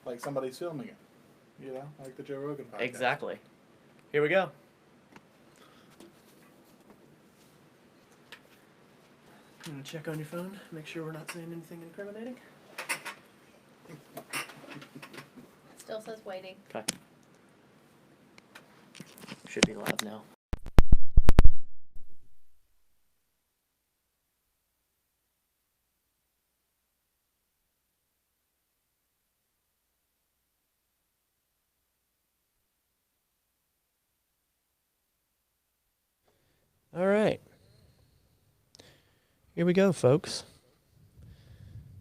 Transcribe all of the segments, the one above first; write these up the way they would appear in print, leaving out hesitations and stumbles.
like somebody's filming it. You know, like the Joe Rogan podcast. Exactly. Here we go. You want to check on your phone? Make sure we're not saying anything incriminating? Still says waiting. Okay. Should be live now. All right. Here we go, folks.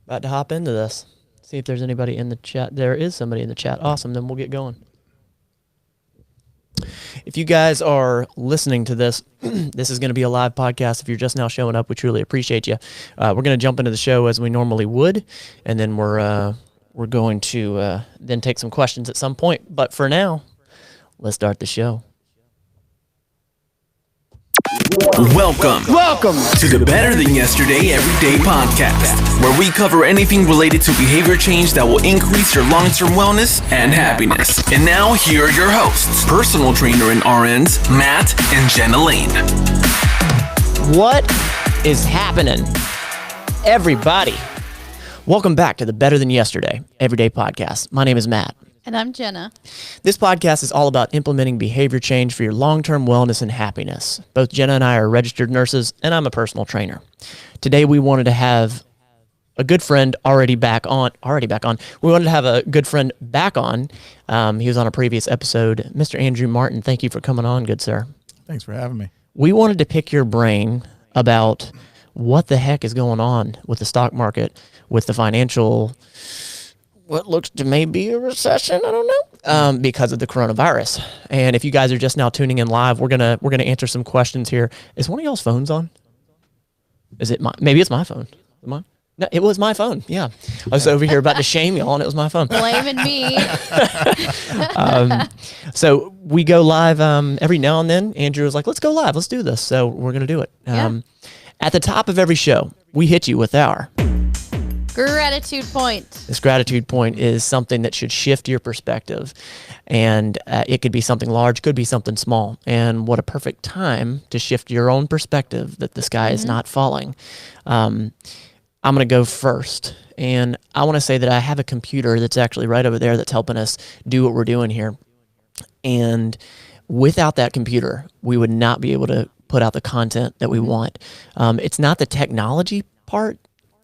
About to hop into this. See if there's anybody in the chat. There is somebody in the chat. Awesome. Then we'll get going. If you guys are listening to this, this is going to be a live podcast. If you're just now showing up, we truly appreciate you. We're going to jump into the show as we normally would, and then we're going to then take some questions at some point. But for now, let's start the show. Welcome to the Better Than Yesterday Everyday Podcast, where we cover anything related to behavior change that will increase your long-term wellness and happiness. And now, here are your hosts, personal trainer and RNs, Matt and Jenna. What is happening, everybody? Welcome back to the Better Than Yesterday Everyday Podcast. My name is Matt. And I'm Jenna. This podcast is all about implementing behavior change for your long-term wellness and happiness. Both Jenna and I are registered nurses, and I'm a personal trainer. Today, we wanted to have a good friend already back on. We wanted to have a good friend back on. He was on a previous episode. Mr. Andrew Martin, thank you for coming on, good sir. Thanks for having me. We wanted to pick your brain about what the heck is going on with the stock market, with the financial, what looks to may be a recession, I don't know, because of the coronavirus. And if you guys are just now tuning in live, we're gonna answer some questions here. Is one of y'all's phones on? Is it my? Maybe it's my phone. Is it mine? No, it was my phone. Yeah, I was over here about to shame y'all, and it was my phone. Blaming me. So we go live every now and then. Andrew was like, "Let's go live. Let's do this." So we're gonna do it. At the top of every show, we hit you with our Gratitude point. This gratitude point is something that should shift your perspective, and it could be something large, could be something small. And what a perfect time to shift your own perspective that the sky is not falling. I'm going to go first, and I want to say that I have a computer that's actually right over there that's helping us do what we're doing here. And without that computer, we would not be able to put out the content that we want. It's not the technology part.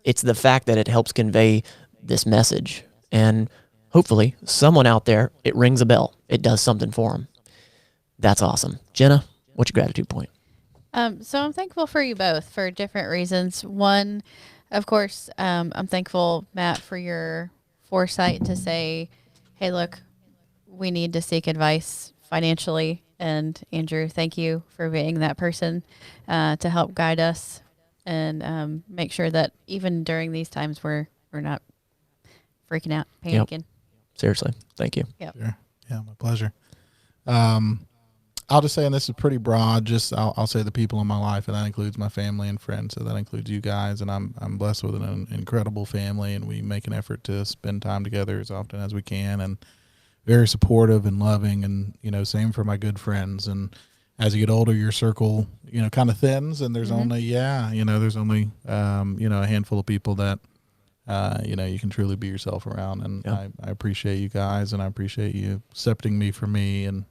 It's the fact that it helps convey this message. And hopefully someone out there, it rings a bell. It does something for them. That's awesome. Jenna, what's your gratitude point? So I'm thankful for you both for different reasons. One, of course, I'm thankful, Matt, for your foresight to say, hey, look, we need to seek advice financially. And Andrew, thank you for being that person to help guide us and make sure that even during these times we're not freaking out, panicking. Yep. Seriously, thank you. Yep. Sure. Yeah, my pleasure. I'll just say, and this is pretty broad, just I'll say the people in my life, and that includes my family and friends, so that includes you guys, and I'm blessed with an incredible family, and we make an effort to spend time together as often as we can, and very supportive and loving, and, you know, same for my good friends. And as you get older, your circle, you know, kind of thins, and there's only a handful of people that, you know, you can truly be yourself around. And I appreciate you guys, and I appreciate you accepting me for me, and,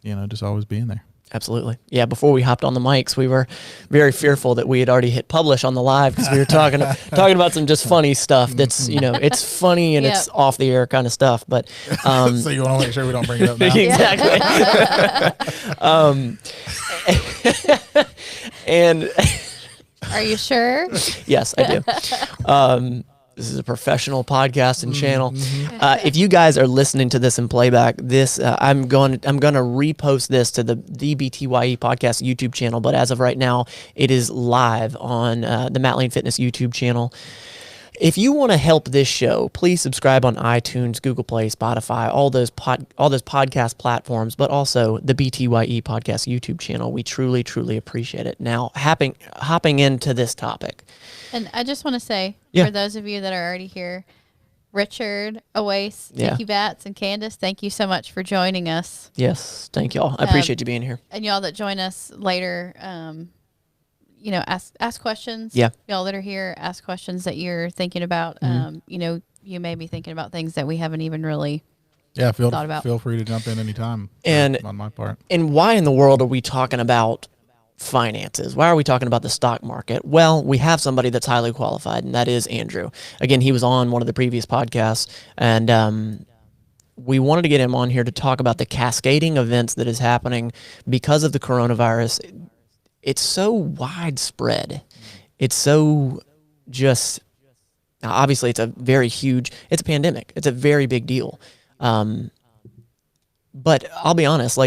you know, just always being there. Absolutely. Yeah, before we hopped on the mics, we were very fearful that we had already hit publish on the live because we were talking about some just funny stuff that's, you know, it's funny and it's off the air kind of stuff. But so you want to make sure we don't bring it up now? Exactly. And Are you sure? yes, I do. This is a professional podcast and channel. If you guys are listening to this in playback, this I'm going to repost this to the BTYE podcast YouTube channel. But as of right now, it is live on the Matt Lane Fitness YouTube channel. If you want to help this show, please subscribe on iTunes, Google Play, Spotify, all those podcast platforms, but also the BTYE podcast YouTube channel. We truly, truly appreciate it. Now, hopping into this topic. And I just want to say, for those of you that are already here, Richard, Awais, Dickie Bats, and Candace, thank you so much for joining us. Yes, thank y'all. I appreciate you being here. And y'all that join us later, ask questions. Yeah. Y'all that are here, ask questions that you're thinking about. You may be thinking about things that we haven't even really thought about. Feel free to jump in anytime. And on my part. And why in the world are we talking about finances? Why are we talking about the stock market? Well, we have somebody that's highly qualified, and that is Andrew. Again, he was on one of the previous podcasts, and we wanted to get him on here to talk about the cascading events that is happening because of the coronavirus. It's so widespread. It's so just, obviously it's a pandemic. It's a very big deal. But I'll be honest,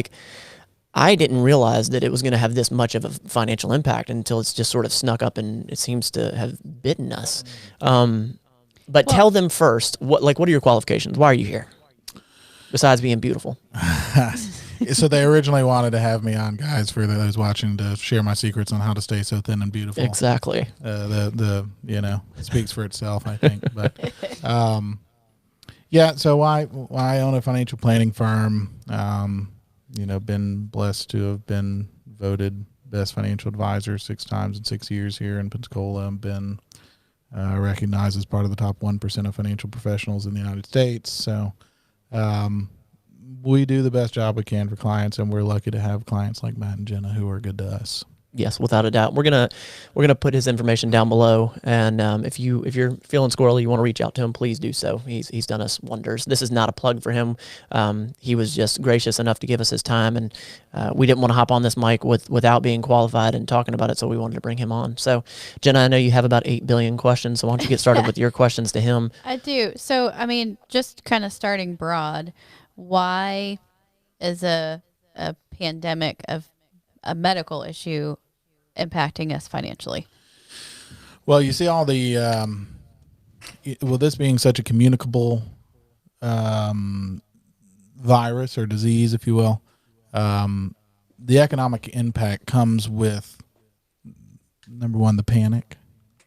I didn't realize that it was going to have this much of a financial impact until it's just sort of snuck up and it seems to have bitten us. But tell them first, what are your qualifications? Why are you here? Besides being beautiful. So they originally wanted to have me on, guys, for those watching, to share my secrets on how to stay so thin and beautiful. Exactly. It speaks for itself, I think. But so I own a financial planning firm. Been blessed to have been voted best financial advisor 6 times in 6 years here in Pensacola. I've been recognized as part of the top 1% of financial professionals in the United States. So we do the best job we can for clients, and we're lucky to have clients like Matt and Jenna who are good to us. Yes, without a doubt. We're gonna put his information down below, and if you're feeling squirrely, you want to reach out to him, please do so. He's done us wonders. This is not a plug for him. He was just gracious enough to give us his time, and we didn't want to hop on this mic without being qualified and talking about it, so we wanted to bring him on. So, Jenna, I know you have about 8 billion questions, so why don't you get started with your questions to him? I do. So, just kind of starting broad, why is a pandemic of a medical issue impacting us financially? Well, you see all the, this being such a communicable virus or disease, if you will, the economic impact comes with, number one, the panic,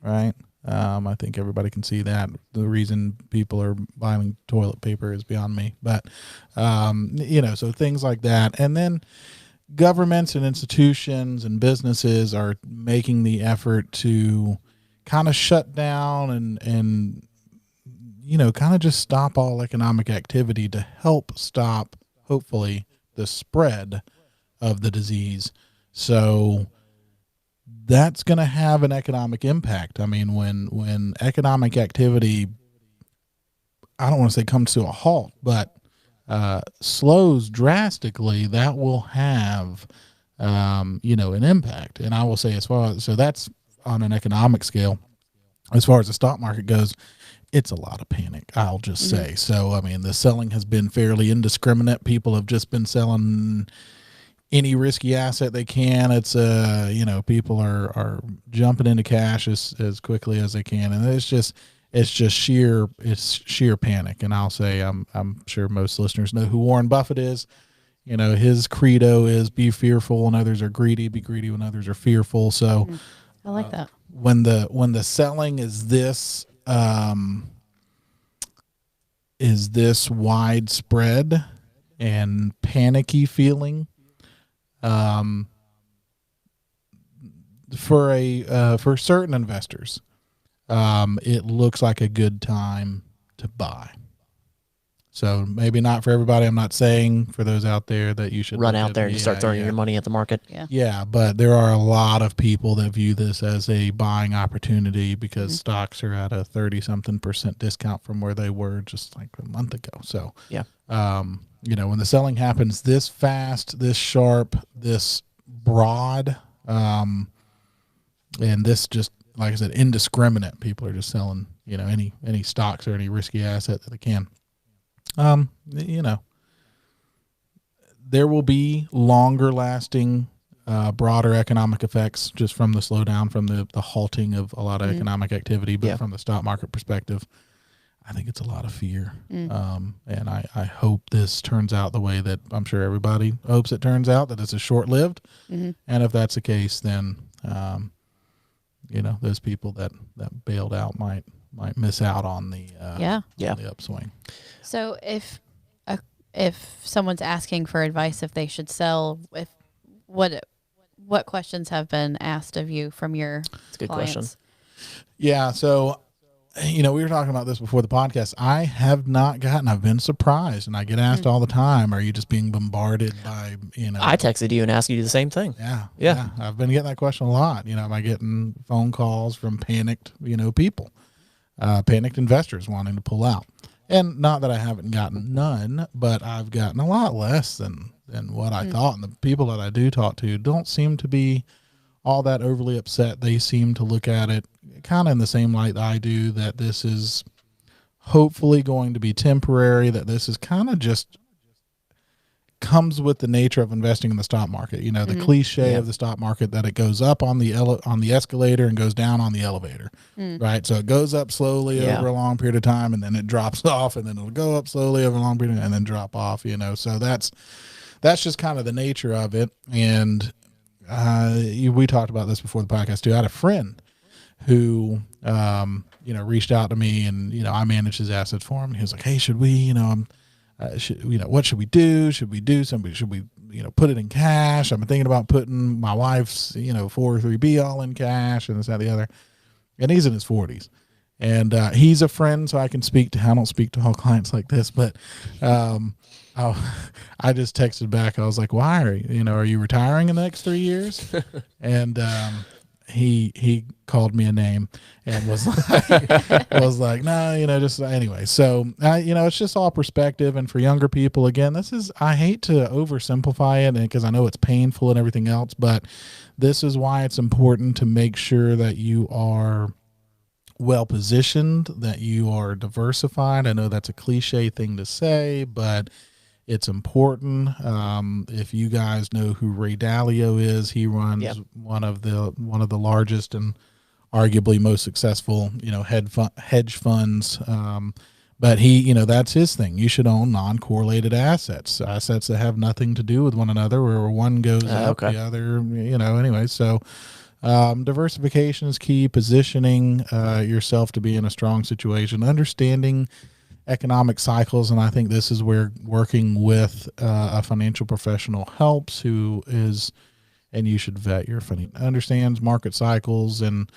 right? I think everybody can see that. The reason people are buying toilet paper is beyond me. But, so things like that. And then governments and institutions and businesses are making the effort to kind of shut down and kind of just stop all economic activity to help stop, hopefully, the spread of the disease. So that's going to have an economic impact. When economic activity, I don't want to say comes to a halt, but slows drastically, that will have, an impact. And I will say, so that's on an economic scale. As far as the stock market goes, it's a lot of panic, I'll just say. So, the selling has been fairly indiscriminate. People have just been selling any risky asset they can. It's, people are jumping into cash as quickly as they can. And it's just sheer panic. And I'll say, I'm sure most listeners know who Warren Buffett is. His credo is be fearful when others are greedy, be greedy when others are fearful. So I like that. When the selling is this widespread and panicky feeling, for certain investors, it looks like a good time to buy. So maybe not for everybody. I'm not saying for those out there that you should run out there and start throwing your money at the market. Yeah, but there are a lot of people that view this as a buying opportunity because stocks are at a 30-something% discount from where they were just like a month ago. So when the selling happens this fast, this sharp, this broad, and this just, like I said, indiscriminate, people are just selling, any stocks or any risky asset that they can. There will be longer lasting, broader economic effects just from the slowdown, from the halting of a lot of economic activity. But from the stock market perspective, I think it's a lot of fear. And I hope this turns out the way that I'm sure everybody hopes it turns out, that it's a short lived. And if that's the case, then, those people that bailed out might miss out on the Yeah. Yeah. on the upswing. So if someone's asking for advice if they should sell, if what questions have been asked of you from your It's a good clients? question. Yeah, so we were talking about this before the podcast. I've been surprised, and I get asked all the time, are you just being bombarded by, I texted you and asked you the same thing. Yeah. I've been getting that question a lot. Am I getting phone calls from panicked, people, panicked investors wanting to pull out? And not that I haven't gotten none, but I've gotten a lot less than what I thought. And the people that I do talk to don't seem to be all that overly upset. They seem to look at it kind of in the same light I do, that this is hopefully going to be temporary, that this is kind of just comes with the nature of investing in the stock market. The cliche of the stock market, that it goes up on the escalator and goes down on the elevator, right? So it goes up slowly over a long period of time, and then it drops off, and then it'll go up slowly over a long period and then drop off, so that's just kind of the nature of it. And we talked about this before the podcast too. I had a friend who reached out to me, and I managed his assets for him. He was like, hey, should we what should we do? Should we do something? Should we put it in cash? I'm thinking about putting my wife's 403B all in cash, and this, that, the other. And he's in his 40s, and he's a friend, so I can speak to. I don't speak to all clients like this, but I just texted back. I was like, why are you retiring in the next 3 years? And he called me a name and was like, no, just anyway. So, it's just all perspective. And for younger people, again, I hate to oversimplify it, because I know it's painful and everything else, but this is why it's important to make sure that you are well positioned, that you are diversified. I know that's a cliche thing to say, but it's important. If you guys know who Ray Dalio is, he runs one of the largest and arguably most successful, hedge funds. But he, that's his thing. You should own non-correlated assets that have nothing to do with one another, where one goes up, the other, anyway. So diversification is key. Positioning yourself to be in a strong situation, understanding economic cycles, and I think this is where working with a financial professional helps, and you should vet your understands market cycles, and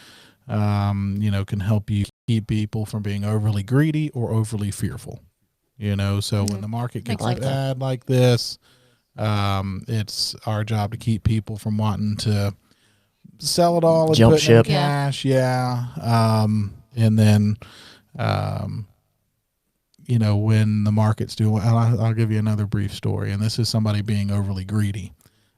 can help you keep people from being overly greedy or overly fearful. So when the market gets bad like this, it's our job to keep people from wanting to sell it all and jump put ship in cash, and then when the market's doing, I'll give you another brief story. And this is somebody being overly greedy.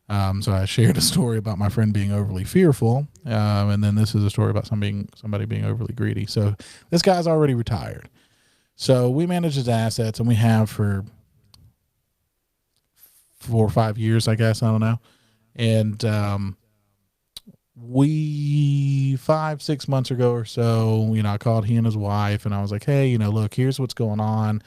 So I shared a story about my friend being overly fearful. And then this is a story about somebody being overly greedy. So this guy's already retired. So we manage his assets, and we have for 4 or 5 years, I guess. I don't know. And, 5-6 months ago or so, I called he and his wife, and I was like, hey, look, here's what's going on.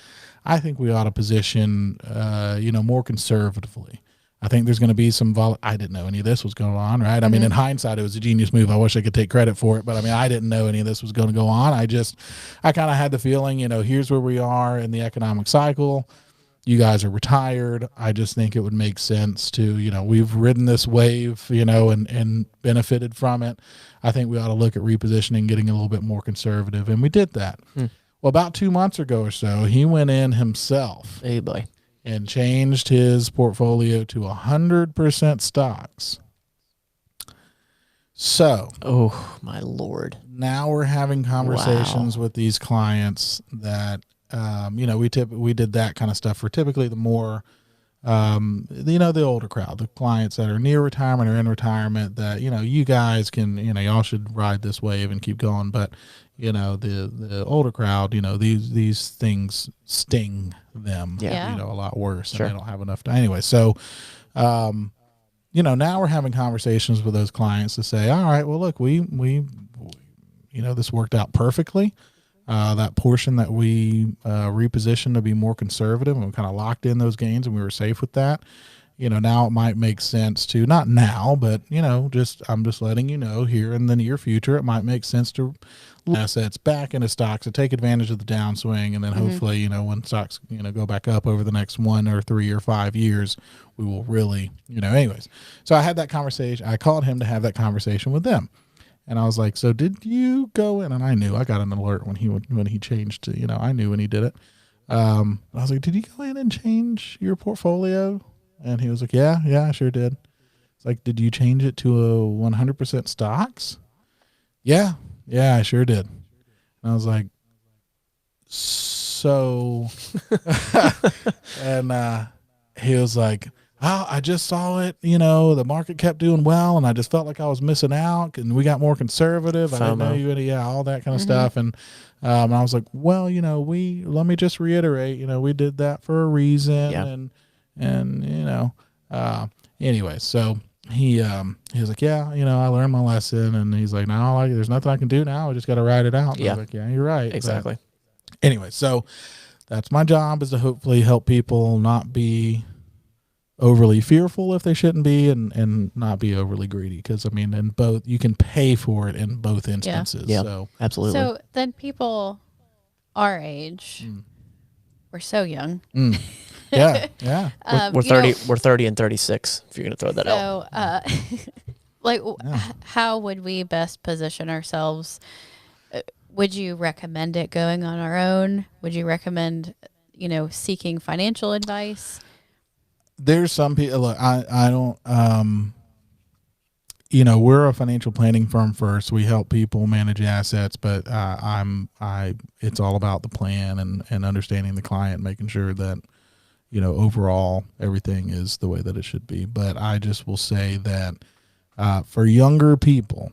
I think we ought to position, more conservatively. I think there's going to be some I didn't know any of this was going on, right? I mean, in hindsight, it was a genius move. I wish I could take credit for it, but I didn't know any of this was going to go on. I kind of had the feeling, here's where we are in the economic cycle. You guys are retired. I just think it would make sense to, we've ridden this wave, and benefited from it. I think we ought to look at repositioning, getting a little bit more conservative. And we did that. Well, about 2 months ago or so, he went in himself and changed his portfolio to 100% stocks. So, oh my Lord. Now we're having conversations with these clients that, we did that kind of stuff for typically the more, the older crowd, the clients that are near retirement or in retirement, that, you guys can, y'all should ride this wave and keep going. But, the older crowd, these things sting them, a lot worse. Sure. And they don't have enough time. Anyway, so, now we're having conversations with those clients to say, all right, well, look, we this worked out perfectly. That portion that we repositioned to be more conservative, and we kind of locked in those gains, and we were safe with that. Now it might make sense to, not now, but I'm just letting you know, here in the near future, it might make sense to assets back into stocks to take advantage of the downswing, and then hopefully, when stocks, go back up over the next 1 or 3 or 5 years, we will really, anyways. So I had that conversation. I called him to have that conversation with them. And I was like, so did you go in? And I knew I got an alert when he changed to, I knew when he did it. I was like, did you go in and change your portfolio? And he was like, yeah, I sure did. It's like, did you change it to a 100% stocks? Yeah, I sure did. And I was like, so, and he was like, oh, I just saw it, the market kept doing well, and I just felt like I was missing out, and we got more conservative. I didn't know you, all that kind of stuff. And I was like, well, let me just reiterate, we did that for a reason. And anyway, so he was like, yeah, I learned my lesson. And he's like, no, there's nothing I can do now. I just got to ride it out. And I was like, yeah, you're right. Exactly. But anyway, so that's my job, is to hopefully help people not be overly fearful if they shouldn't be, and not be overly greedy. Because in both, you can pay for it in both instances. Yeah. So Absolutely. So then people our age, we're so young. Yeah. We're 30. We're 30 and 36. If you're going to throw that out. So, how would we best position ourselves? Would you recommend it going on our own? Would you recommend, seeking financial advice? There's some people. Look, I don't. We're a financial planning firm first. We help people manage assets, but it's all about the plan and understanding the client, making sure that, overall everything is the way that it should be. But I just will say that for younger people,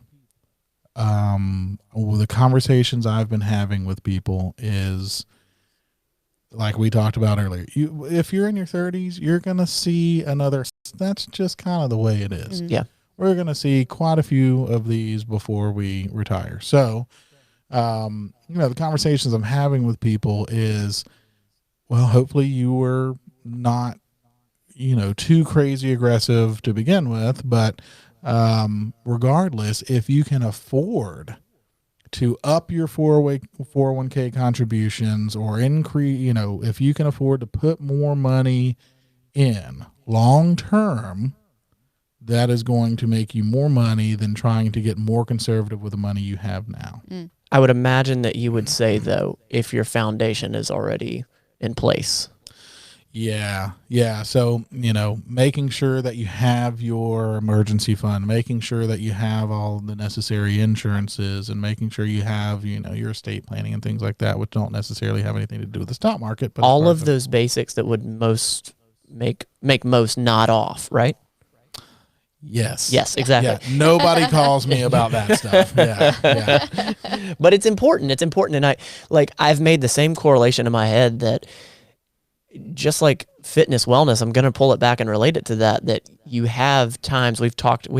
the conversations I've been having with people is, like we talked about earlier, if you're in your 30s, you're going to see another. That's just kind of the way it is. Mm-hmm. Yeah. We're going to see quite a few of these before we retire. So, the conversations I'm having with people is, well, hopefully you were not, too crazy aggressive to begin with, but regardless, if you can afford to up your 401k contributions or increase, if you can afford to put more money in long term, that is going to make you more money than trying to get more conservative with the money you have now. I would imagine that you would say, though, if your foundation is already in place. Yeah. So, making sure that you have your emergency fund, making sure that you have all the necessary insurances, and making sure you have, your estate planning and things like that, which don't necessarily have anything to do with the stock market. But all of those basics that would most make most not off, right? Yes, exactly. Yeah. Nobody calls me about that stuff. Yeah. But it's important. It's important. And I've made the same correlation in my head that, just like fitness, wellness, I'm going to pull it back and relate it to that you have times we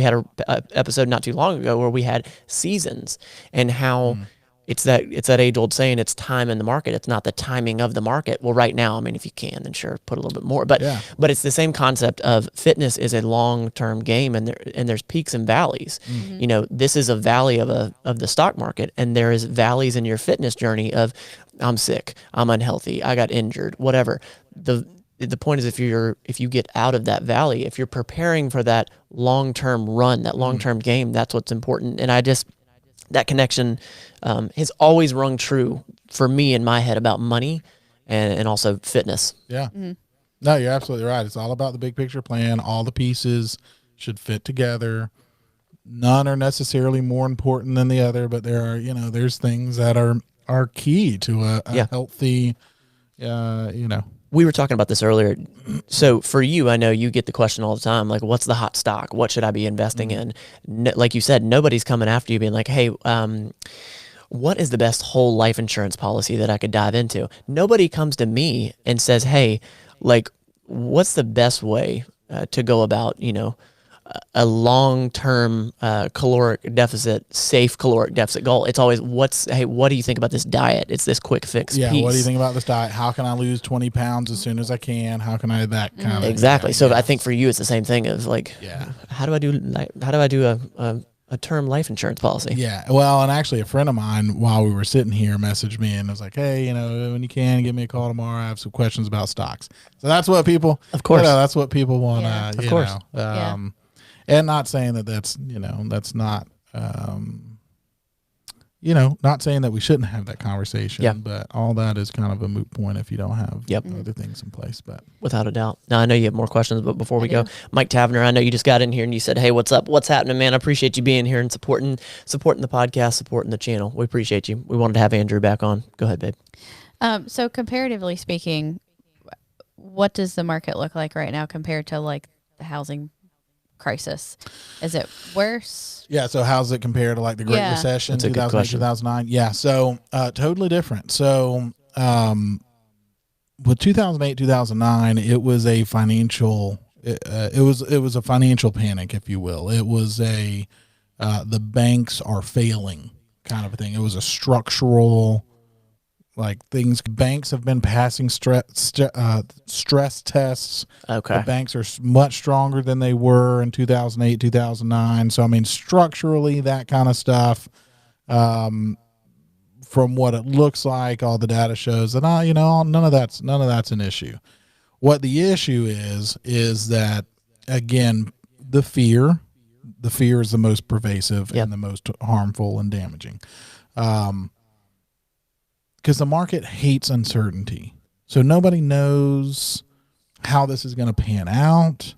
had a episode not too long ago where we had seasons, and how it's that age old saying, it's time in the market. It's not the timing of the market. Well, right now, if you can, then sure, put a little bit more, but it's the same concept of fitness is a long-term game, and there's peaks and valleys. This is a valley of the stock market, and there is valleys in your fitness journey of, I'm sick, I'm unhealthy, I got injured, whatever. The point is, if you get out of that valley, if you're preparing for that long-term run, that long-term game, that's what's important. And that connection has always rung true for me in my head about money and also fitness. Yeah. No, you're absolutely right. It's all about the big picture plan. All the pieces should fit together. None are necessarily more important than the other, but there are, there's things that are key to a healthy, We were talking about this earlier. So for you, I know you get the question all the time, like, what's the hot stock? What should I be investing in? Like you said, nobody's coming after you being like, hey, what is the best whole life insurance policy that I could dive into? Nobody comes to me and says, hey, what's the best way to go about, a long-term caloric deficit, safe caloric deficit goal? It's always, what do you think about this diet? It's this quick fix piece. What do you think about this diet? How can I lose 20 pounds as soon as I can? How can I that kind of exactly. So I think for you, it's the same thing of how do I do a term life insurance policy. Yeah. Well, and actually a friend of mine, while we were sitting here, messaged me and was like, hey, when you can, give me a call tomorrow. I have some questions about stocks. So that's what people, of course, that's what people want. Yeah. Of course. And not saying that that's not, not saying that we shouldn't have that conversation, but all that is kind of a moot point if you don't have other things in place. But without a doubt. Now, I know you have more questions, but before we go, Mike Tavener, I know you just got in here and you said, hey, what's up? What's happening, man? I appreciate you being here and supporting the podcast, supporting the channel. We appreciate you. We wanted to have Andrew back on. Go ahead, babe. So comparatively speaking, what does the market look like right now compared to like the housing crisis? Is it worse? Yeah. So how's it compared to like the Great Recession, 2008, 2009? Yeah. So totally different. So with 2008, 2009, it was a financial, it was a financial panic, if you will. It was the banks are failing kind of a thing. It was a structural, like things. Banks have been passing stress tests. Okay. The banks are much stronger than they were in 2008, 2009. So, I mean, structurally, that kind of stuff, from what it looks like, all the data shows that, none of that's an issue. What the issue is that, again, the fear is the most pervasive and the most harmful and damaging. Because the market hates uncertainty. So nobody knows how this is going to pan out.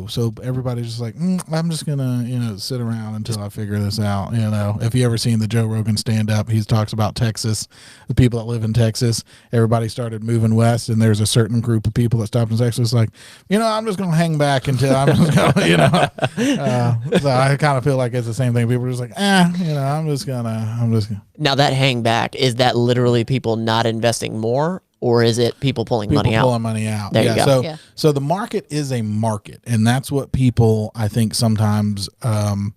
So everybody's just like, I'm just going to, sit around until I figure this out. If you ever seen the Joe Rogan stand up, he talks about Texas, the people that live in Texas, everybody started moving west. And there's a certain group of people that stopped in Texas like, I'm just going to hang back until I'm just going to, so I kind of feel like it's the same thing. People are just like, I'm just going to. Now that hang back, is that literally people not investing more? Or is it people pulling money out? Pulling money out. There you go. So the market is a market, and that's what people, I think, sometimes. And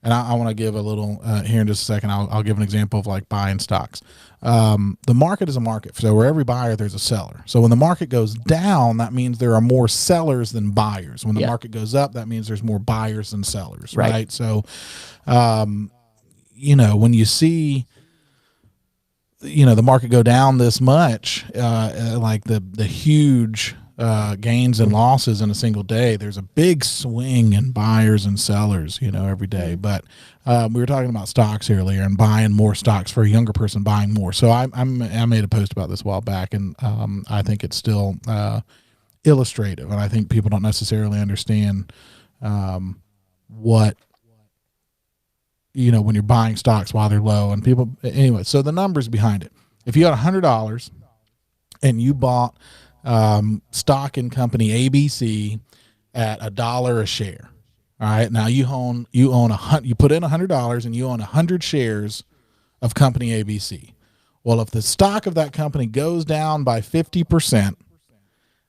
I want to give a little here in just a second. I'll give an example of like buying stocks. The market is a market. So where every buyer, there's a seller. So when the market goes down, that means there are more sellers than buyers. When the market goes up, that means there's more buyers than sellers. Right. So, when you see, the market go down this much, like the huge gains and losses in a single day, there's a big swing in buyers and sellers, every day. But we were talking about stocks earlier and buying more stocks for a younger person, buying more. So I made a post about this a while back, and I think it's still illustrative, and I think people don't necessarily understand what. When you're buying stocks while they're low, and people, anyway, so the numbers behind it. If you had $100 and you bought stock in company ABC at $1 a share, all right, now you put in $100 and you own 100 shares of company ABC. Well, if the stock of that company goes down by 50%,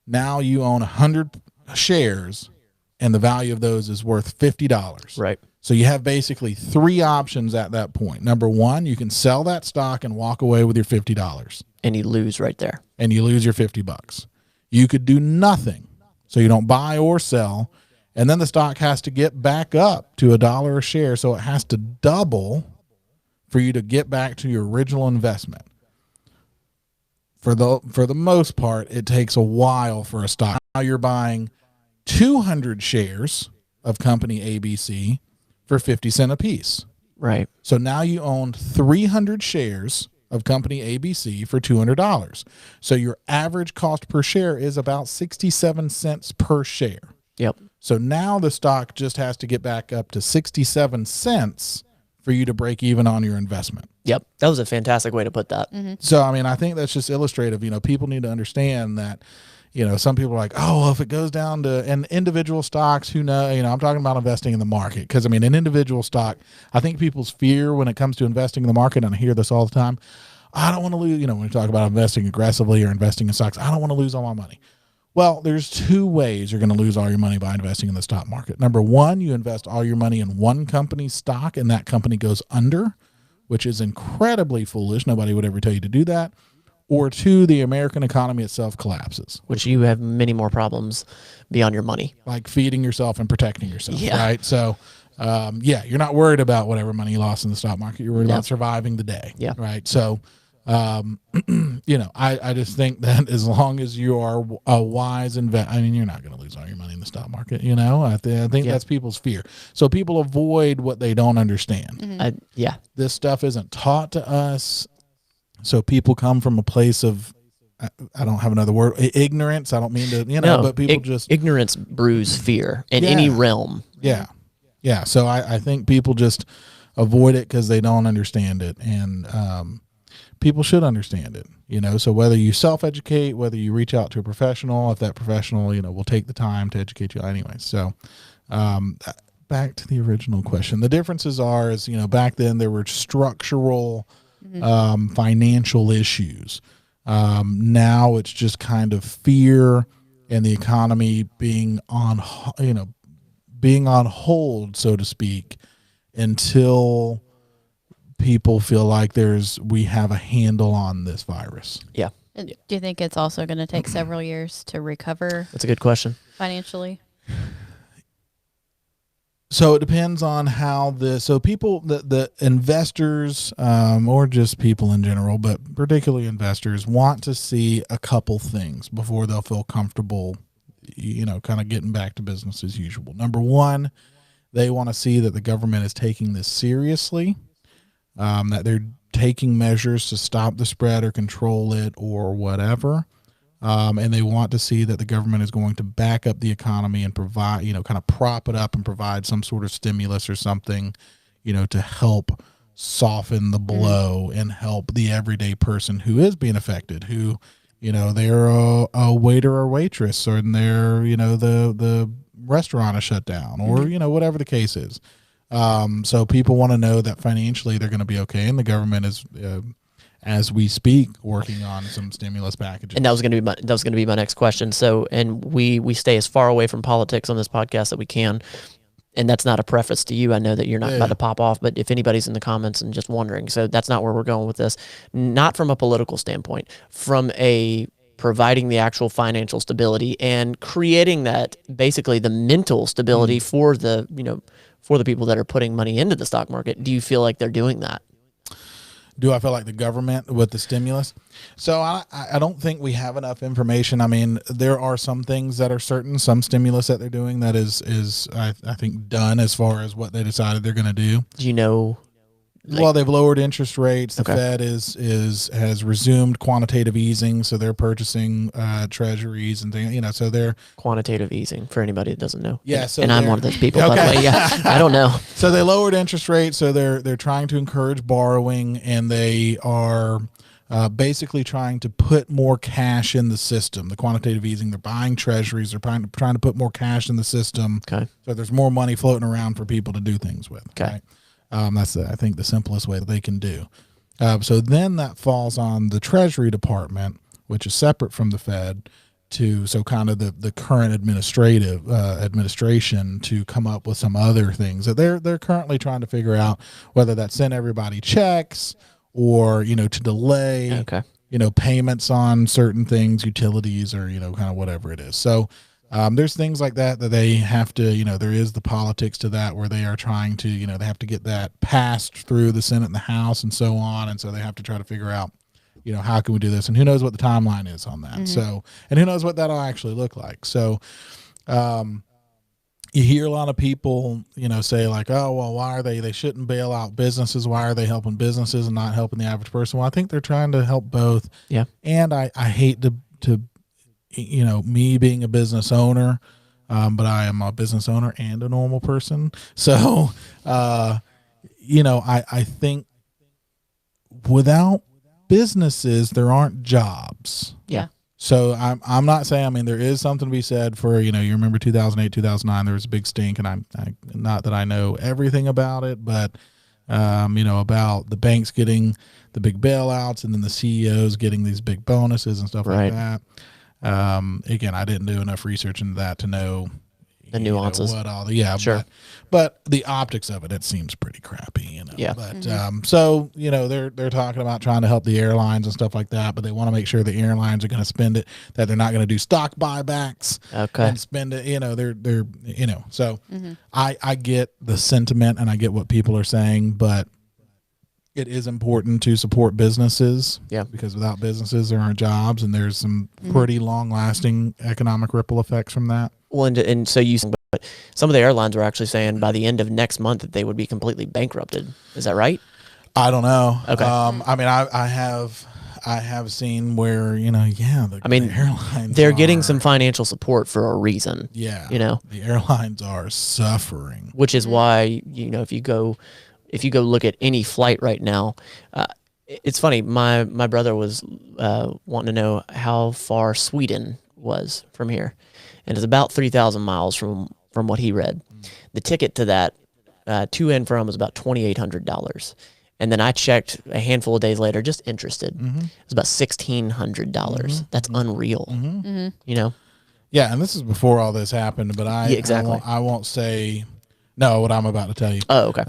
now you own 100 shares, and the value of those is worth $50. Right. So you have basically three options at that point. Number one, you can sell that stock and walk away with your $50. And you lose right there. And you lose your $50. You could do nothing. So you don't buy or sell. And then the stock has to get back up to $1 a share. So it has to double for you to get back to your original investment. For the most part, it takes a while for a stock. Now you're buying 200 shares of company ABC for 50 cents a piece. Right. So now you own 300 shares of company ABC for $200. So your average cost per share is about 67 cents per share. Yep. So now the stock just has to get back up to 67 cents for you to break even on your investment. Yep. That was a fantastic way to put that. Mm-hmm. So, I mean, I think that's just illustrative. People need to understand that, some people are like, oh, well, if it goes down to an individual stocks, who knows? I'm talking about investing in the market. Because, an individual stock, I think people's fear when it comes to investing in the market, and I hear this all the time, I don't want to lose, when we talk about investing aggressively or investing in stocks, I don't want to lose all my money. Well, there's two ways you're going to lose all your money by investing in the stock market. Number one, you invest all your money in one company's stock and that company goes under, which is incredibly foolish. Nobody would ever tell you to do that. or two, the American economy itself collapses. Which you have many more problems beyond your money. Like feeding yourself and protecting yourself, Yeah. right? So, you're not worried about whatever money you lost in the stock market. You're worried No. about surviving the day, Yeah. right? So, I just think that as long as you are a wise investor, you're not going to lose all your money in the stock market. I think that's people's fear. So people avoid what they don't understand. This stuff isn't taught to us. So people come from a place of, I don't have another word, ignorance. I don't mean to, but people just. Ignorance brews fear in any realm. Yeah. Yeah. So I think people just avoid it because they don't understand it. And people should understand it, So whether you self-educate, whether you reach out to a professional, if that professional, will take the time to educate you anyway. So back to the original question. The differences is, back then there were structural financial issues. Now it's just kind of fear and the economy being on hold, so to speak, until people feel like we have a handle on this virus. Yeah. Do you think it's also going to take several years to recover? That's a good question. Financially? So it depends on how the investors, or just people in general, but particularly investors, want to see a couple things before they'll feel comfortable, kind of getting back to business as usual. Number one, they want to see that the government is taking this seriously, that they're taking measures to stop the spread or control it or whatever. And they want to see that the government is going to back up the economy and provide, kind of prop it up and provide some sort of stimulus or something, to help soften the blow and help the everyday person who is being affected, who, they're a waiter or waitress, or they're, the restaurant is shut down, or, whatever the case is. So people want to know that financially they're going to be okay, and the government is, as we speak, working on some stimulus packages. And that was going to be my next question. So, and we stay as far away from politics on this podcast that we can. And that's not a preface to you. I know that you're not about to pop off, but if anybody's in the comments and just wondering, so that's not where we're going with this. Not from a political standpoint, from a providing the actual financial stability and creating that, basically the mental stability for the people that are putting money into the stock market. Do you feel like they're doing that? Do I feel like the government with the stimulus? So I don't think we have enough information. There are some things that are certain, some stimulus that they're doing that is I think done as far as what they decided they're going to do. Do you know? Well, they've lowered interest rates. The Okay. Fed has resumed quantitative easing, so they're purchasing treasuries and things. So they're Quantitative easing for anybody that doesn't know. Yeah, so and I'm they're- one of those people. By the Okay. way, yeah, I don't know. So they lowered interest rates, so they're trying to encourage borrowing, and they are basically trying to put more cash in the system. The quantitative easing, they're buying treasuries, they're trying to put more cash in the system. Okay. So there's more money floating around for people to do things with. Okay. Right? That's I think the simplest way that they can do. So then that falls on the Treasury Department, which is separate from the Fed, so kind of the current administration to come up with some other things that they're currently trying to figure out, whether that's send everybody checks or to delay Okay. payments on certain things, utilities, or kind of whatever it is. So there's things like that they have to, there is the politics to that, where they are trying to, they have to get that passed through the Senate and the House and so on. And so they have to try to figure out, how can we do this? And who knows what the timeline is on that. So, and who knows what that'll actually look like. So, you hear a lot of people, say like, oh, well, why are they shouldn't bail out businesses. Why are they helping businesses and not helping the average person? Well, I think they're trying to help both. Yeah. And I hate to me being a business owner, but I am a business owner and a normal person. So, I think without businesses, there aren't jobs. Yeah. So I'm not saying, there is something to be said for, you remember 2008, 2009, there was a big stink, and I not that I know everything about it, but, about the banks getting the big bailouts and then the CEOs getting these big bonuses and stuff Right. like that. Again, I didn't do enough research into that to know, The nuances. Sure. But the optics of it seems pretty crappy, Yeah. But so they're talking about trying to help the airlines and stuff like that, but they want to make sure the airlines are going to spend it, that they're not going to do stock buybacks and spend it. They're So I get the sentiment and I get what people are saying, but it is important to support businesses. Yeah. Because without businesses, there aren't jobs, and there's some pretty long-lasting economic ripple effects from that. Well, and so but some of the airlines were actually saying by the end of next month that they would be completely bankrupted. Is that right? I don't know. Okay. I mean, I have seen where the airlines they're getting some financial support for a reason. Yeah. The airlines are suffering, which is why if you go look at any flight right now, it's funny. My brother was wanting to know how far Sweden was from here, and it's about 3,000 miles from what he read. The ticket to that to and from was about $2,800, and then I checked a handful of days later, just interested. It was about $1,600. That's unreal. Yeah, and this is before all this happened, but I won't say what I'm about to tell you. Oh, okay.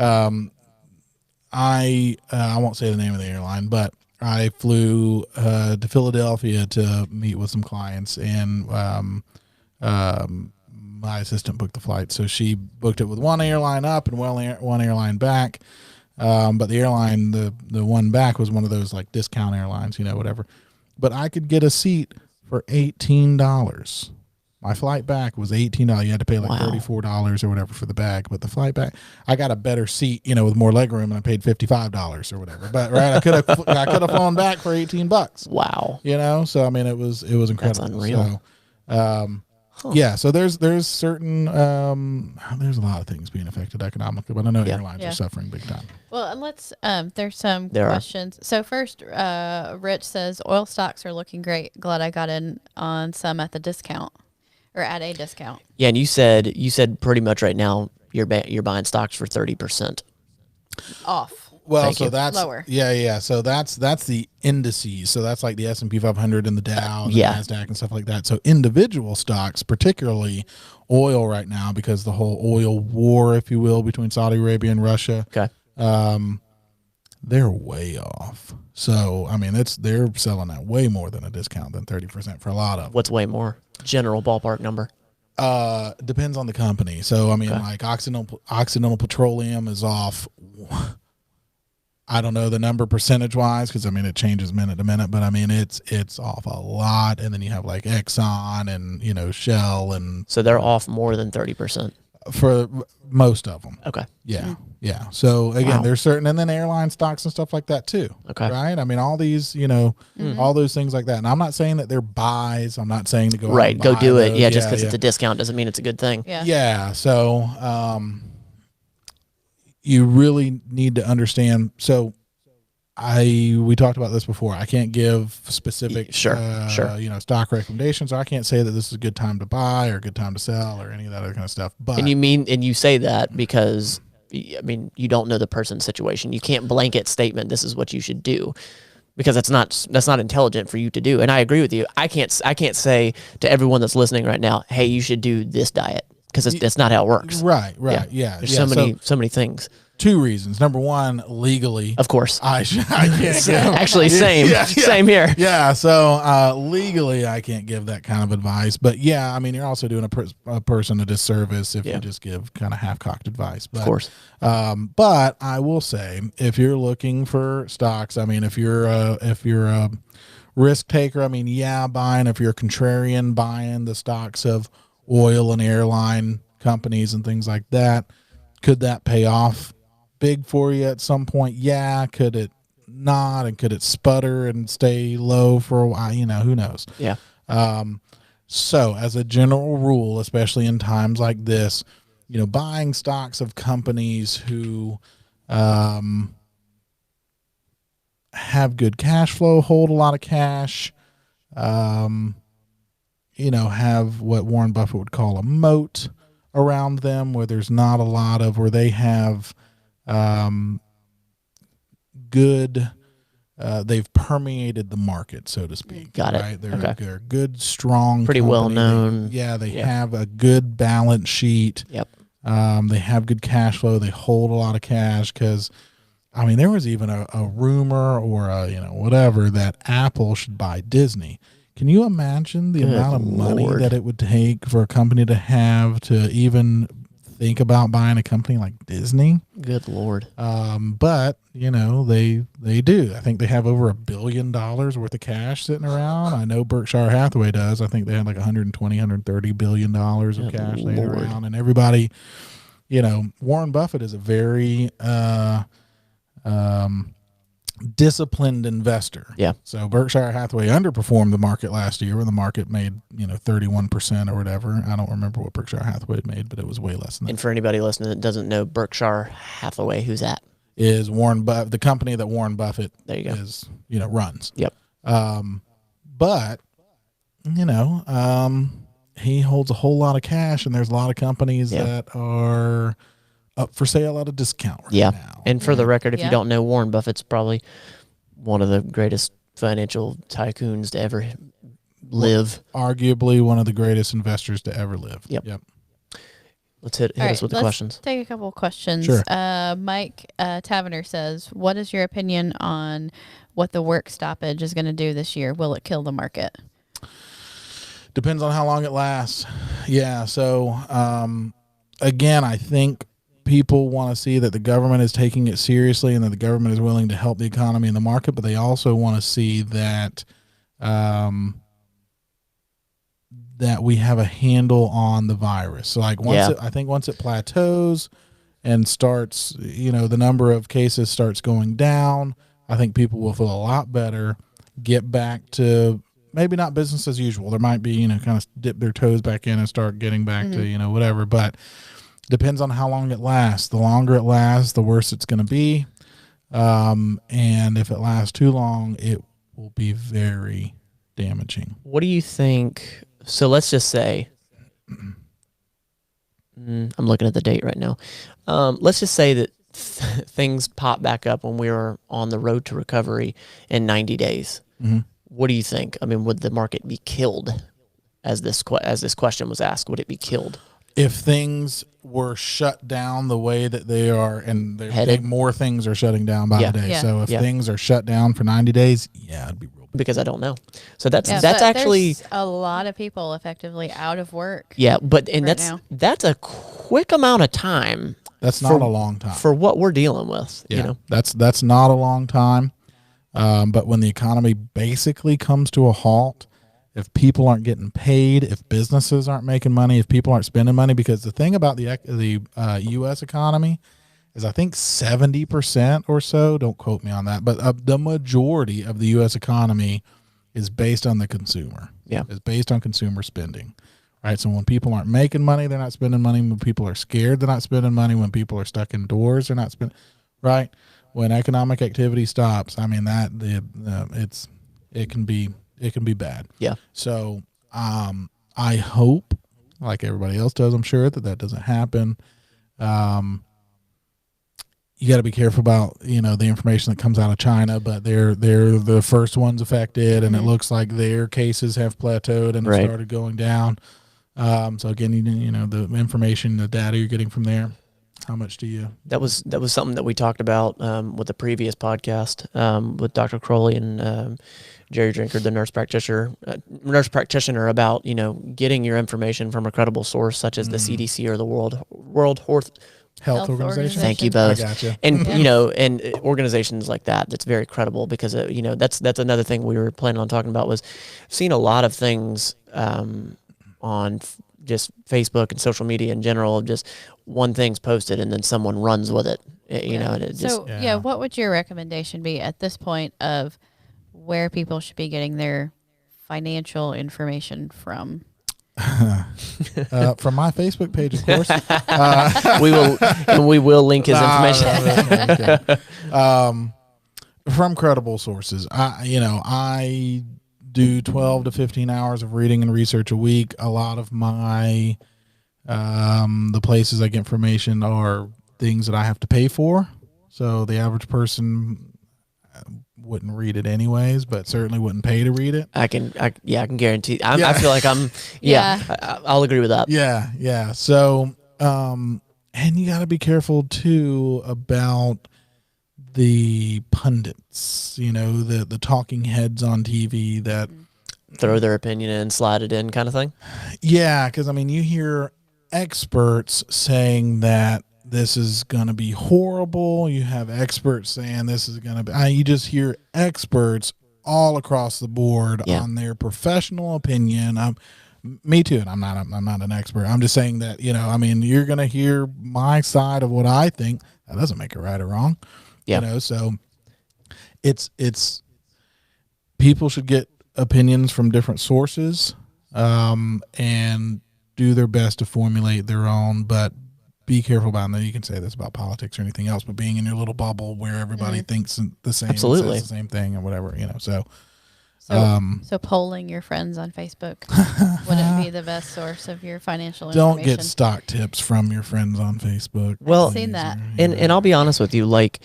I won't say the name of the airline, but I flew to Philadelphia to meet with some clients, and my assistant booked the flight. So she booked it with one airline up and one airline back. But the airline, the one back was one of those like discount airlines, whatever. But I could get a seat for $18. My flight back was $18. You had to pay like $34 or whatever for the bag, but the flight back, I got a better seat, with more leg room, and I paid $55 or whatever. But I could have flown back for $18. Wow. So I mean, it was incredible. That's unreal. So, yeah. So there's certain there's a lot of things being affected economically, but I know airlines are suffering big time. Well, and let's there's some questions. So first, Rich says oil stocks are looking great. Glad I got in on some at the discount. Or at a discount. Yeah, and you said pretty much right now you're buying stocks for 30% off. Well, so that's lower. Yeah. So that's the indices. So that's like the S&P 500 and the Dow and the Nasdaq and stuff like that. So individual stocks, particularly oil right now, because the whole oil war, if you will, between Saudi Arabia and Russia. Okay. They're way off. So I mean, they're selling at way more than a discount than 30% for a lot of them. What's way more? General ballpark number? Depends on the company. So I mean, like Occidental Petroleum is off. I don't know the number percentage wise, because I mean it changes minute to minute, but I mean it's off a lot. And then you have like Exxon and Shell, and so they're off more than 30% for most of them. Okay. Yeah. Yeah. So again, there's certain, and then airline stocks and stuff like that too. Okay. Right. I mean, all these, all those things like that. And I'm not saying that they're buys. I'm not saying to go out and go buy do it. those. Yeah. Just because it's a discount doesn't mean it's a good thing. Yeah. Yeah. So, you really need to understand. So we talked about this before. I can't give specific, sure. Stock recommendations. I can't say that this is a good time to buy or a good time to sell or any of that other kind of stuff. But you say that because I mean, you don't know the person's situation. You can't blanket statement, this is what you should do, because that's not intelligent for you to do. And I agree with you. I can't say to everyone that's listening right now, hey, you should do this diet, because that's not how it works. Right. Yeah. There's so many things. Two reasons. Number one, legally, of course, I can't give. Actually, same here. Yeah. So legally, I can't give that kind of advice. But yeah, I mean, you're also doing a person a disservice if you just give kind of half-cocked advice. But, of course. But I will say, if you're looking for stocks, I mean, if you're a risk taker, I mean, buying. If you're a contrarian, buying the stocks of oil and airline companies and things like that, could that pay off big for you at some point? Yeah. Could it not? And could it sputter and stay low for a while? Who knows? Yeah. So as a general rule, especially in times like this, buying stocks of companies who have good cash flow, hold a lot of cash, have what Warren Buffett would call a moat around them, where there's not a lot of, where they have good they've permeated the market, so to speak. Got it. Right? Okay. They're good, strong, Pretty company. well known. They have a good balance sheet. Yep. They have good cash flow. They hold a lot of cash because, I mean, there was even a rumor or whatever that Apple should buy Disney. Can you imagine the amount of money that it would take for a company to have to even think about buying a company like Disney? Good Lord. But they do. I think they have over $1 billion worth of cash sitting around. I know Berkshire Hathaway does. I think they have like $130 billion of cash laying around, and everybody, Warren Buffett is a very disciplined investor. Yeah. So Berkshire Hathaway underperformed the market last year when the market made 31% or whatever. I don't remember what Berkshire Hathaway made, but it was way less than that. And for anybody listening that doesn't know Berkshire Hathaway, who's that? Is Warren Buffett, the company that Warren Buffett there you go. is runs. Yep. But he holds a whole lot of cash, and there's a lot of companies that are up for sale at a discount right now. And for the record, if you don't know, Warren Buffett's probably one of the greatest financial tycoons to ever live. Arguably one of the greatest investors to ever live. Yep. Let's hit us with the questions. Take a couple of questions. Sure. Mike Taverner says, what is your opinion on what the work stoppage is going to do this year? Will it kill the market? Depends on how long it lasts. Yeah. So, again, I think people want to see that the government is taking it seriously and that the government is willing to help the economy and the market, but they also want to see that that we have a handle on the virus. So like I think once it plateaus and starts, the number of cases starts going down, I think people will feel a lot better, get back to maybe not business as usual. There might be, kind of dip their toes back in and start getting back to, whatever, but depends on how long it lasts. The longer it lasts, the worse it's going to be. And if it lasts too long, it will be very damaging. What do you think? So let's just say, I'm looking at the date right now. Let's just say that things pop back up when we were on the road to recovery in 90 days. Mm-hmm. What do you think? I mean, would the market be killed as this question was asked? Would it be killed? If things were shut down the way that they are, and more things are shutting down by the day. Yeah. So if things are shut down for 90 days, it'd be real. Because I don't know. So that's but actually there's a lot of people effectively out of work. Yeah, but now. that's a quick amount of time. That's not a long time for what we're dealing with. Yeah, that's not a long time. But when the economy basically comes to a halt, if people aren't getting paid, if businesses aren't making money, if people aren't spending money, because the thing about the U.S. economy is I think 70% or so, don't quote me on that, but the majority of the U.S. economy is based on the consumer. Yeah. It's based on consumer spending, right? So when people aren't making money, they're not spending money. When people are scared, they're not spending money. When people are stuck indoors, they're not spending, right? When economic activity stops, I mean, it can be bad. Yeah. So I hope, like everybody else does, I'm sure, that doesn't happen. You got to be careful about, the information that comes out of China, but they're the first ones affected, and it looks like their cases have plateaued and started going down. So again, the information, the data you're getting from there, how much do you? That was something that we talked about with the previous podcast with Dr. Crowley and Jerry Drinkard, the nurse practitioner, about getting your information from a credible source such as the CDC or the World Health Organization. Thank you both. I gotcha. And and organizations like that's very credible because that's another thing we were planning on talking about was seeing a lot of things on just Facebook and social media in general, just one thing's posted and then someone runs with it. And it just what would your recommendation be at this point of where people should be getting their financial information from? From my Facebook page, of course. we will link his information. From credible sources. I do 12 to 15 hours of reading and research a week. A lot of my the places I get information are things that I have to pay for. So the average person wouldn't read it anyways, but certainly wouldn't pay to read it. I can guarantee. I feel like I'm. I'll agree with that. Yeah. So, and you got to be careful too about the pundits. The talking heads on TV that throw their opinion in, slide it in, kind of thing. Yeah, because you hear experts saying that this is going to be horrible. You have experts saying this is going to be. You just hear experts all across the board on their professional opinion. Me too, and I'm not an expert. I'm just saying that you're going to hear my side of what I think. That doesn't make it right or wrong. Yeah. So it's people should get opinions from different sources, and do their best to formulate their own, but be careful about it. You can say this about politics or anything else, but being in your little bubble where everybody thinks the same, absolutely, says the same thing or whatever, So polling your friends on Facebook wouldn't be the best source of your financial don't information. get stock tips from your friends on Facebook. Well, I've seen that. And I'll be honest with you, like,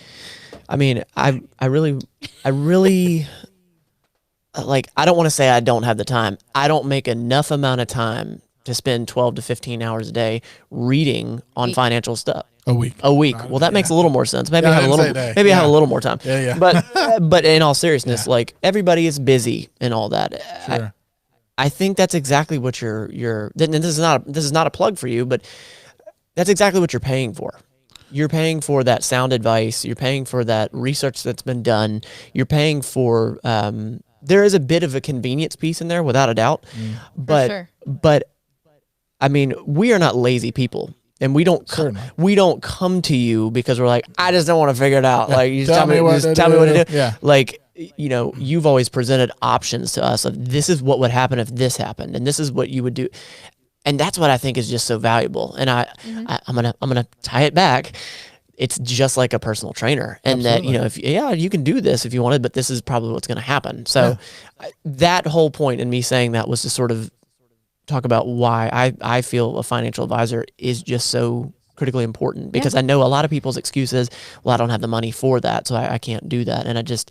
I really like, I don't want to say I don't have the time. I don't make enough amount of time to spend 12 to 15 hours a day reading on financial stuff. A week. Well, that makes a little more sense. Maybe I have a little more time. Yeah. But in all seriousness, like, everybody is busy and all that. Sure. I think that's exactly what you're. And this is not a plug for you, but that's exactly what you're paying for. You're paying for that sound advice. You're paying for that research that's been done. You're paying for. There is a bit of a convenience piece in there, without a doubt. But we are not lazy people. And we don't come to you because we're like, I just don't want to figure it out. Like, you just tell me what to do. Yeah. Like, you've always presented options to us of, this is what would happen if this happened, and this is what you would do. And that's what I think is just so valuable. And I'm gonna tie it back. It's just like a personal trainer, and Absolutely. that, you can do this if you wanted, but this is probably what's going to happen. So that whole point in me saying that was to sort of talk about why I feel a financial advisor is just so critically important, because I know a lot of people's excuse is, well, I don't have the money for that, so I can't do that. And it's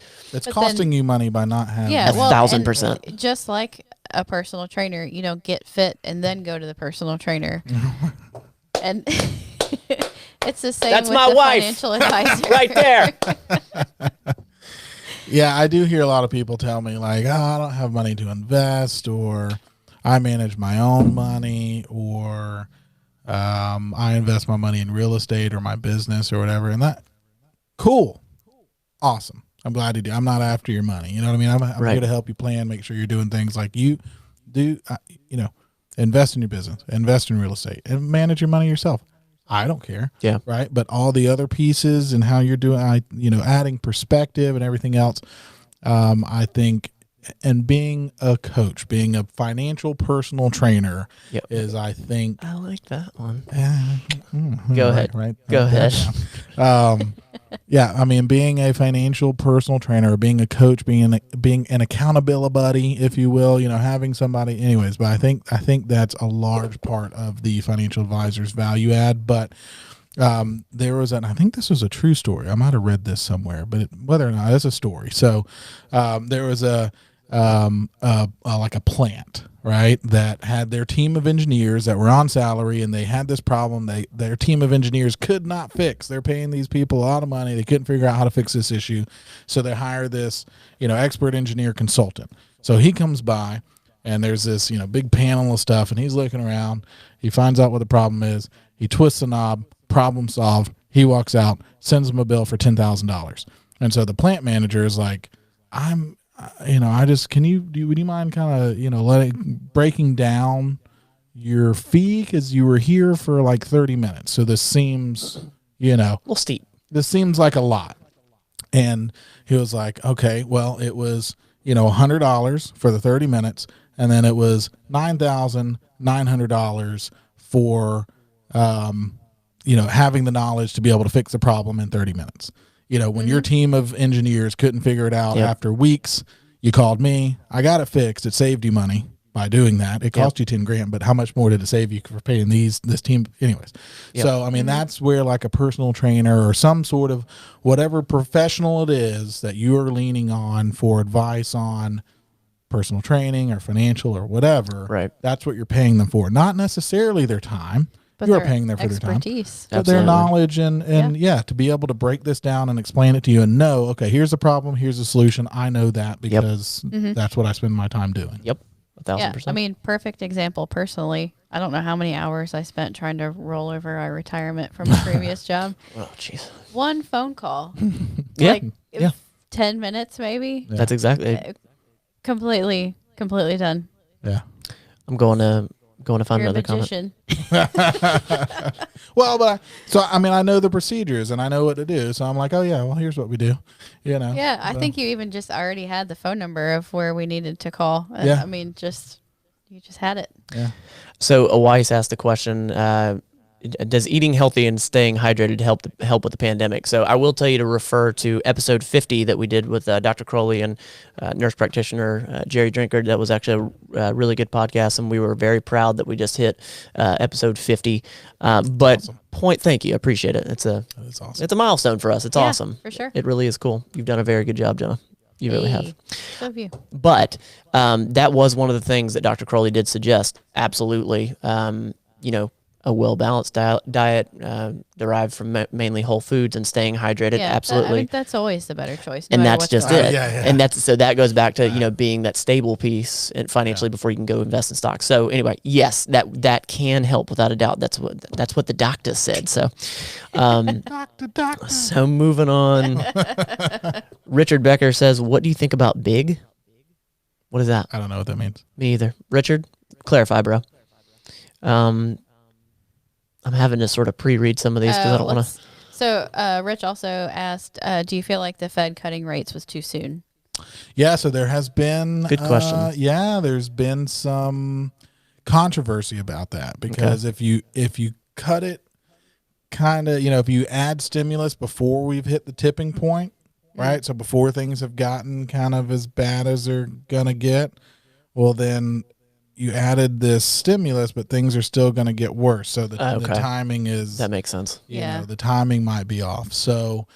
costing you money by not having. Yeah, 1,000%. Just like a personal trainer, you don't get fit and then go to the personal trainer. And it's the same. That's with my the wife. Financial advisor. Right there. Yeah, I do hear a lot of people tell me, like, I don't have money to invest, or I manage my own money, or I invest my money in real estate or my business or whatever. And that, cool. Awesome. I'm glad you do. I'm not after your money. You know what I mean? I'm here to help you plan, make sure you're doing things like you do, invest in your business, invest in real estate, and manage your money yourself. I don't care. Yeah. Right. But all the other pieces and how you're doing, adding perspective and everything else, I think, and being a coach, being a financial personal trainer is, I think. I like that one. Go ahead. Right. Go ahead. Being a financial personal trainer, being a coach, being an accountability buddy, if you will, having somebody, anyways. But I think that's a large part of the financial advisor's value add. But there was I think this was a true story. I might have read this somewhere, but whether or not it's a story. So there was like a plant, right, that had their team of engineers that were on salary, and they had this problem their team of engineers could not fix. They're paying these people a lot of money. They couldn't figure out how to fix this issue. So they hired this, expert engineer consultant. So he comes by, and there's this, big panel of stuff, and he's looking around. He finds out what the problem is. He twists the knob, problem solved. He walks out, sends them a bill for $10,000. And so the plant manager is like, would you mind kind of, breaking down your fee? Cause you were here for like 30 minutes. So this seems, a little steep. This seems like a lot. And he was like, okay, well, it was, $100 for the 30 minutes. And then it was $9,900 for, having the knowledge to be able to fix the problem in 30 minutes. When your team of engineers couldn't figure it out after weeks, you called me. I got it fixed. It saved you money. by doing that. It cost you 10 grand, but how much more did it save you for paying this team? Anyways. Yep. So, I mean, that's where like a personal trainer or some sort of whatever professional it is that you are leaning on for advice on personal training or financial or whatever. Right. That's what you're paying them for. Not necessarily their time. But You are their paying them for their time. expertise. But their Absolutely. knowledge and to be able to break this down and explain it to you and know, okay, here's the problem, here's the solution. I know that because that's what I spend my time doing. Yep. 1,000%. I mean, perfect example personally. I don't know how many hours I spent trying to roll over our retirement from a previous job. Oh, jeez. One phone call. Yeah. Like 10 minutes maybe. Yeah. That's exactly it. Completely done. Yeah. I'm going to find You're a another comment. magician. Well, I mean, I know the procedures and I know what to do. So I'm like, oh yeah, well, here's what we do. You know? Yeah, I think you even just already had the phone number of where we needed to call. Yeah. I mean, you just had it. Yeah. So Weiss asked the question, does eating healthy and staying hydrated help with the pandemic? So I will tell you to refer to episode 50 that we did with Dr. Crowley and nurse practitioner Jerry Drinkard. That was actually a really good podcast, and we were very proud that we just hit episode 50. But awesome. thank you, I appreciate it. It's a milestone for us. It's Yeah, awesome. for sure. It really is cool. You've done a very good job, Jenna. You really have. So have you. But that was one of the things that Dr. Crowley did suggest. Absolutely. A well-balanced diet derived from mainly whole foods and staying hydrated. Yeah, absolutely. that's always the better choice. No And matter that's what's just going on. it. Yeah. And that goes back to, being that stable piece and financially before you can go invest in stocks. So anyway, yes, that can help without a doubt. That's what the doctor said. So, Doctor. so moving on. Richard Becker says, what do you think about big? What is that? I don't know what that means. Me either. Richard, clarify, bro. I'm having to sort of pre-read some of these because I don't want to. So Rich also asked, do you feel like the Fed cutting rates was too soon? Yeah, so there has been Good question. There's been some controversy about that because if you cut it kind of, if you add stimulus before we've hit the tipping point, right? So before things have gotten kind of as bad as they're gonna get, well then you added this stimulus, but things are still going to get worse. So the timing is... That makes sense. You know, the timing might be off. So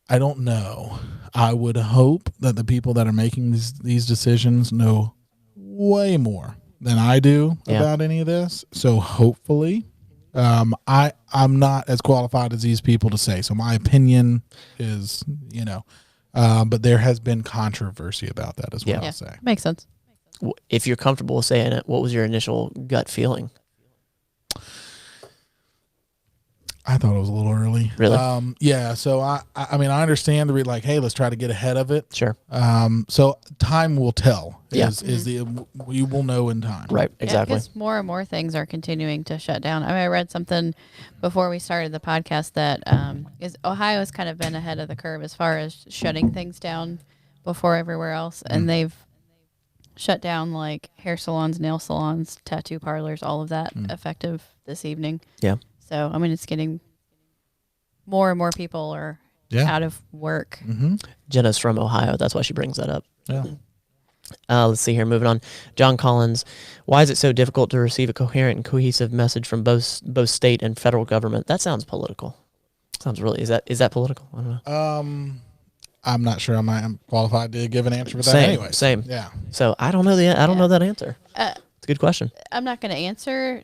I don't know. I would hope that the people that are making these decisions know way more than I do about any of this. So hopefully, I'm not as qualified as these people to say. So my opinion is, but there has been controversy about that is what I'll say. Makes sense. If you're comfortable saying it, what was your initial gut feeling? I thought it was a little early. Really? Yeah. So I mean, I understand the like, hey, let's try to get ahead of it. Sure. So time will tell. Yeah. We will know in time. Right. Exactly. Because more and more things are continuing to shut down. I mean, I read something before we started the podcast that Ohio has kind of been ahead of the curve as far as shutting things down before everywhere else, and they've shut down like hair salons, nail salons, tattoo parlors, all of that effective this evening. Yeah. So, I mean, it's getting more and more people are out of work. Mm-hmm. Jenna's from Ohio. That's why she brings that up. Yeah. Let's see here. Moving on. John Collins. Why is it so difficult to receive a coherent and cohesive message from both state and federal government? That sounds political. Sounds really. Is that political? I don't know. I'm not sure I'm qualified to give an answer for that. Same. Anyway. Same. Yeah. So I don't know know that answer. It's a good question. I'm not going to answer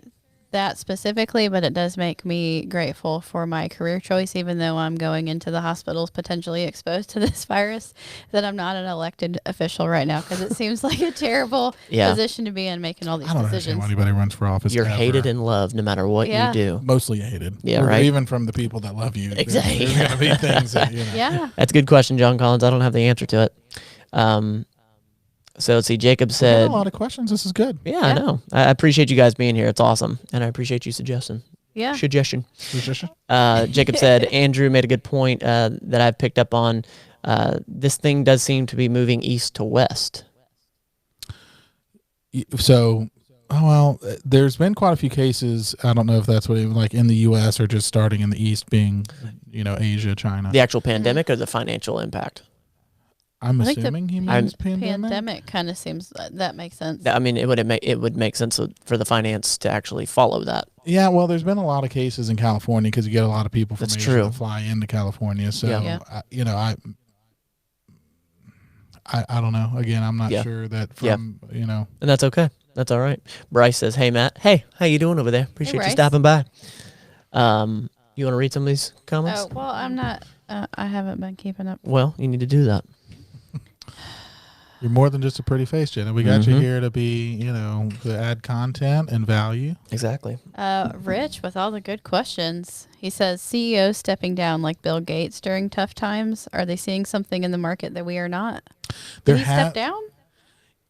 that specifically, but it does make me grateful for my career choice, even though I'm going into the hospitals potentially exposed to this virus, that I'm not an elected official right now, because it seems like a terrible position to be in, making all these I don't understand decisions. why anybody runs for office. You're ever. hated and loved no matter what you do. Mostly hated. Yeah, Or right. Even from the people that love you. Exactly. There's going to be things that, Yeah. That's a good question, John Collins. I don't have the answer to it. So let's see. Jacob We said, got a lot of questions. This is good. yeah, I know. I appreciate you guys being here. It's awesome. And I appreciate you suggesting. Yeah. Jacob said, Andrew made a good point that I've picked up on. This thing does seem to be moving east to west. So, there's been quite a few cases. I don't know if that's what even like in the U.S. or just starting in the East being, Asia, China. The actual pandemic or the financial impact? I'm I think assuming he the means pandemic. pandemic kind of seems that makes sense. I mean, it would make sense for the finance to actually follow that. Yeah, well, there's been a lot of cases in California because you get a lot of people from That's Asia true. that fly into California. So, Yeah. I don't know. Again, I'm not Yeah. sure that from, And that's okay. That's all right. Bryce says, "Hey Matt, hey, how you doing over there? Appreciate you Bryce. stopping by." You want to read some of these comments? Oh, well, I'm not. I haven't been keeping up. Well, you need to do that. You're more than just a pretty face, Jenna. We got you here to be, to add content and value. Exactly. Rich, with all the good questions, he says CEOs stepping down like Bill Gates during tough times. Are they seeing something in the market that we are not? Did he step down?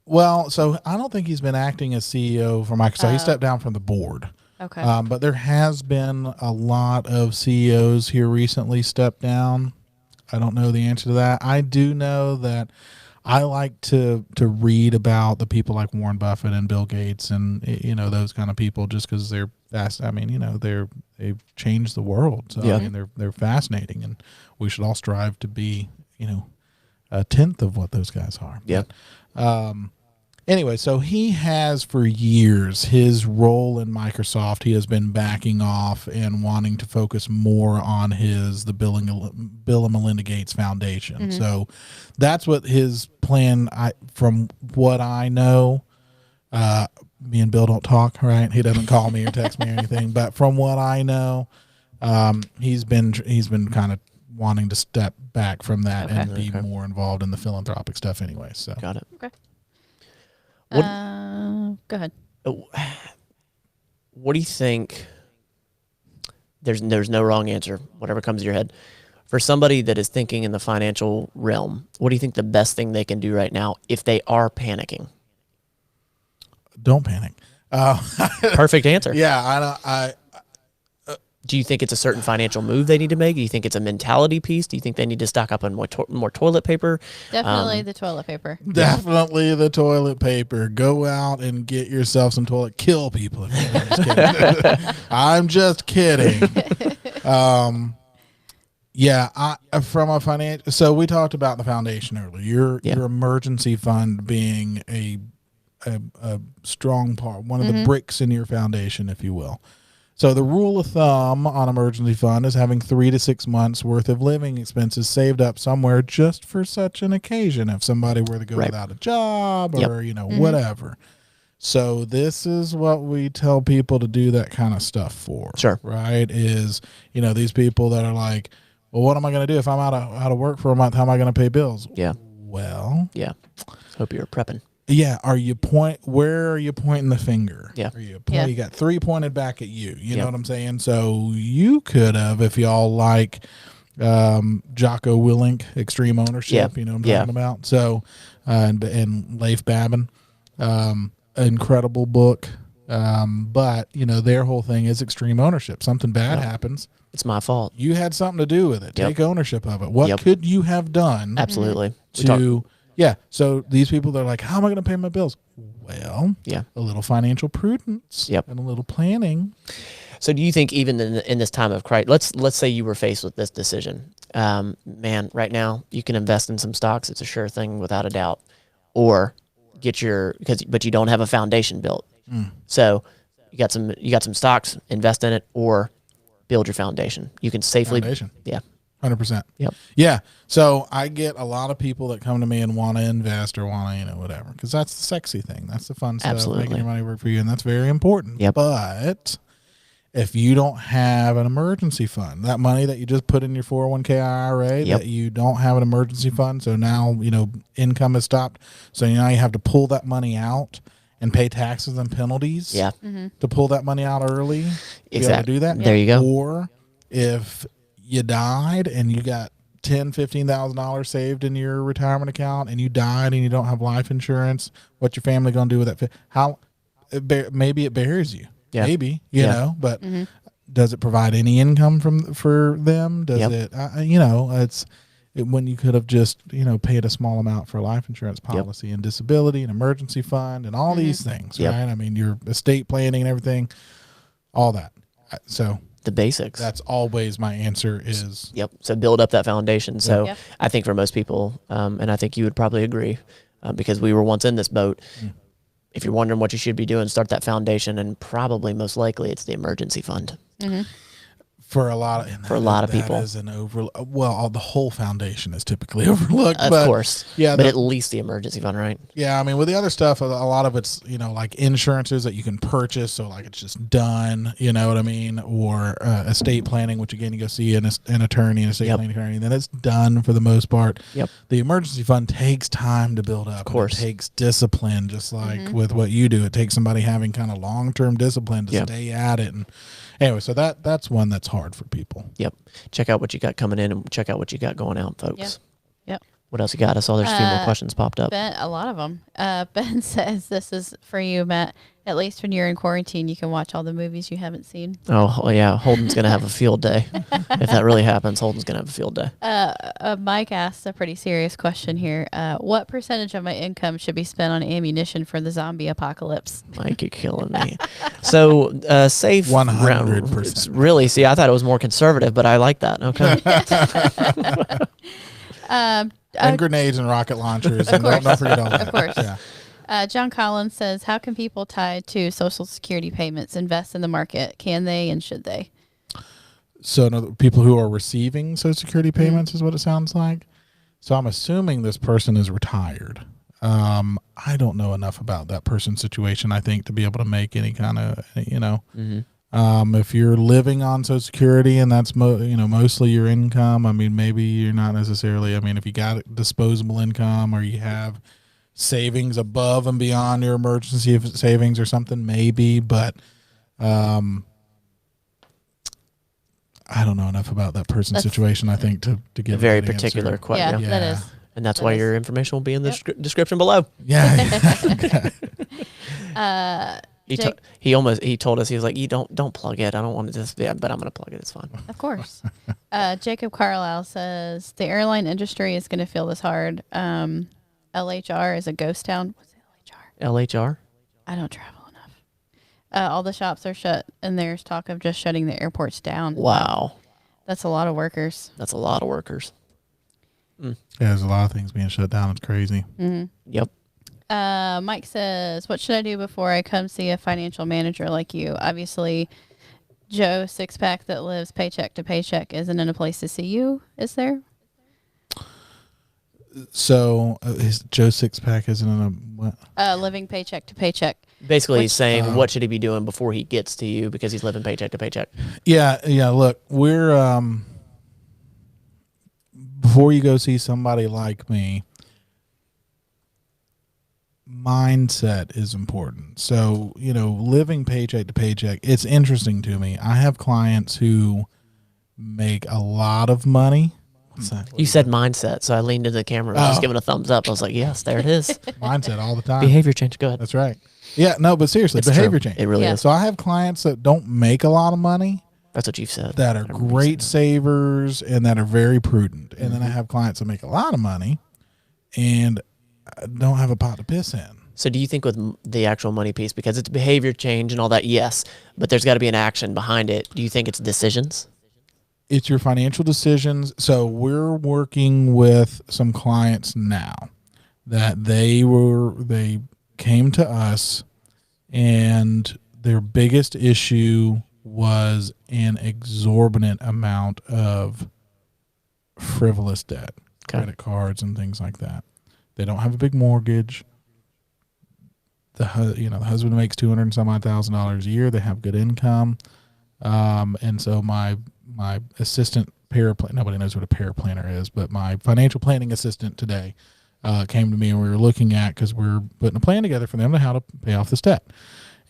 Well, so I don't think he's been acting as CEO for Microsoft. He stepped down from the board. Okay. But there has been a lot of CEOs here recently step down. I don't know the answer to that. I do know that I like to read about the people like Warren Buffett and Bill Gates and those kind of people just because they're fast. I mean, they've changed the world. So Yeah. I mean, they're fascinating, and we should all strive to be a tenth of what those guys are. Yeah. Anyway, so he has for years his role in Microsoft. He has been backing off and wanting to focus more on the Bill and Melinda Gates Foundation. So that's what his plan. From what I know, me and Bill don't talk, right? He doesn't call me or text me or anything. But from what I know, he's been kind of wanting to step back from that and be more involved in the philanthropic stuff anyway. So Got it. Okay. What- Go ahead. What do you think? There's no wrong answer. Whatever comes to your head. For somebody that is thinking in the financial realm, what do you think the best thing they can do right now if they are panicking? don't panic. Perfect answer. Yeah, Do you think it's a certain financial move they need to make? Do you think it's a mentality piece? Do you think they need to stock up on more toilet paper? Definitely the toilet paper. Definitely the toilet paper. Go out and get yourself some toilet. Kill people. I'm just kidding. Yeah, from a financial. So we talked about the foundation earlier. Your emergency fund being a strong part, one of the bricks in your foundation, if you will. So the rule of thumb on emergency fund is having 3 to 6 months worth of living expenses saved up somewhere just for such an occasion. If somebody were to go without a job or, whatever. So this is what we tell people to do that kind of stuff for. Sure. Right. Is, these people that are like, well, what am I going to do if I'm out of work for a month? How am I going to pay bills? Yeah. Well, yeah. Hope you're prepping. Yeah. Where are you pointing the finger? Yeah. You got 3 pointed back at you. You know what I'm saying? So you could have, if y'all like Jocko Willink, Extreme Ownership, you know what I'm talking about? So, and Leif Babin, incredible book. But their whole thing is extreme ownership. Something bad happens. It's my fault. You had something to do with it. Take ownership of it. What could you have done? Absolutely. So these people, they're like, how am I going to pay my bills? Well, a little financial prudence and a little planning. So do you think even in this time of crisis, let's say you were faced with this decision, man, right now you can invest in some stocks. It's a sure thing without a doubt, or but you don't have a foundation built. So you got some stocks, invest in it, or build your foundation. You can safely. 100%. Yep. Yeah. So I get a lot of people that come to me and want to invest or want to, whatever, because that's the sexy thing. That's the fun stuff. Absolutely. Making your money work for you. And that's very important. Yep. But if you don't have an emergency fund, that money that you just put in your 401k IRA, that you don't have an emergency fund. So now, income is stopped. So now you have to pull that money out and pay taxes and penalties to pull that money out early. Exactly. Do that. There you go. Or if you died and you got $10,000-$15,000 saved in your retirement account and you died and you don't have life insurance, what's your family going to do with that? Maybe it buries you. Yeah. Maybe, but does it provide any income for them? Does it, it's when you could have just, paid a small amount for a life insurance policy and disability and emergency fund and all these things, right? I mean, your estate planning and everything, all that. So the basics. That's always my answer is. Yep. So build up that foundation. So Yep. I think for most people, and I think you would probably agree, because we were once in this boat. If you're wondering what you should be doing, start that foundation, and probably most likely it's the emergency fund. For a lot of people. That is an the whole foundation is typically overlooked. Of course. Yeah. But at least the emergency fund, right? Yeah. I mean, with the other stuff, a lot of it's, like insurances that you can purchase. So like it's just done, you know what I mean? Or estate planning, which again, you go see an attorney, an estate planning attorney, then it's done for the most part. Yep. The emergency fund takes time to build up. Of course. It takes discipline, just like with what you do. It takes somebody having kind of long-term discipline to stay at it. And anyway, so that's one that's hard for people. Yep. Check out what you got coming in and check out what you got going out, folks. Yep. What else you got? I saw there's a few more questions popped up. Ben, a lot of them. Ben says this is for you, Matt. At least when you're in quarantine, you can watch all the movies you haven't seen. Oh yeah. Holden's going to have a field day. If that really happens, Holden's going to have a field day. Mike asked a pretty serious question here. What percentage of my income should be spent on ammunition for the zombie apocalypse? Mike, you're killing me. So, safe 100%. Really? See, I thought it was more conservative, but I like that. Okay. And grenades and rocket launchers. And don't forget all that. Of course. Yeah. John Collins says, how can people tied to Social Security payments invest in the market? Can they and should they? So people who are receiving Social Security payments is what it sounds like. So I'm assuming this person is retired. I don't know enough about that person's situation, I think, to be able to make any kind of, if you're living on Social Security and that's mostly your income, I mean, maybe you're not necessarily. I mean, if you got disposable income or you have savings above and beyond your emergency savings or something, maybe. But I don't know enough about that person's situation, I think, to give a very particular question. Yeah, that is. And that's why your information will be in the description below. Yeah. He told us, he was like, you don't plug it. I don't want to just, but I'm going to plug it. It's fine. Of course. Jacob Carlisle says the airline industry is going to feel this hard. LHR is a ghost town. What's LHR? I don't travel enough. All the shops are shut, and there's talk of just shutting the airports down. Wow. That's a lot of workers. That's a lot of workers. Yeah, there's a lot of things being shut down. It's crazy. Mm-hmm. Yep. Mike says, what should I do before I come see a financial manager like you? Obviously, Joe Sixpack that lives paycheck to paycheck isn't in a place to see you, is there? So Joe Sixpack isn't in a what? Living paycheck to paycheck. Basically, he's saying what should he be doing before he gets to you because he's living paycheck to paycheck. Yeah. Look, we're before you go see somebody like me, mindset is important. So, living paycheck to paycheck, it's interesting to me. I have clients who make a lot of money. What's that? You said mindset, so I leaned into the camera and was just giving a thumbs up. I was like, yes, there it is. Mindset all the time. Behavior change. Go ahead. That's right. Yeah, no, but seriously, It's behavior true. change. It really is. So I have clients that don't make a lot of money That's what you've said. that are great savers and that are very prudent. And then I have clients that make a lot of money and don't have a pot to piss in. So do you think with the actual money piece, because it's behavior change and all that, yes, but there's got to be an action behind it. Do you think it's decisions? It's your financial decisions. So we're working with some clients now that they came to us and their biggest issue was an exorbitant amount of frivolous debt, credit cards and things like that. They don't have a big mortgage. The husband makes $200 and some odd $1,000 a year. They have good income. And so my assistant nobody knows what a paraplanner is, but my financial planning assistant today came to me and we were looking at, because we're putting a plan together for them on how to pay off this debt.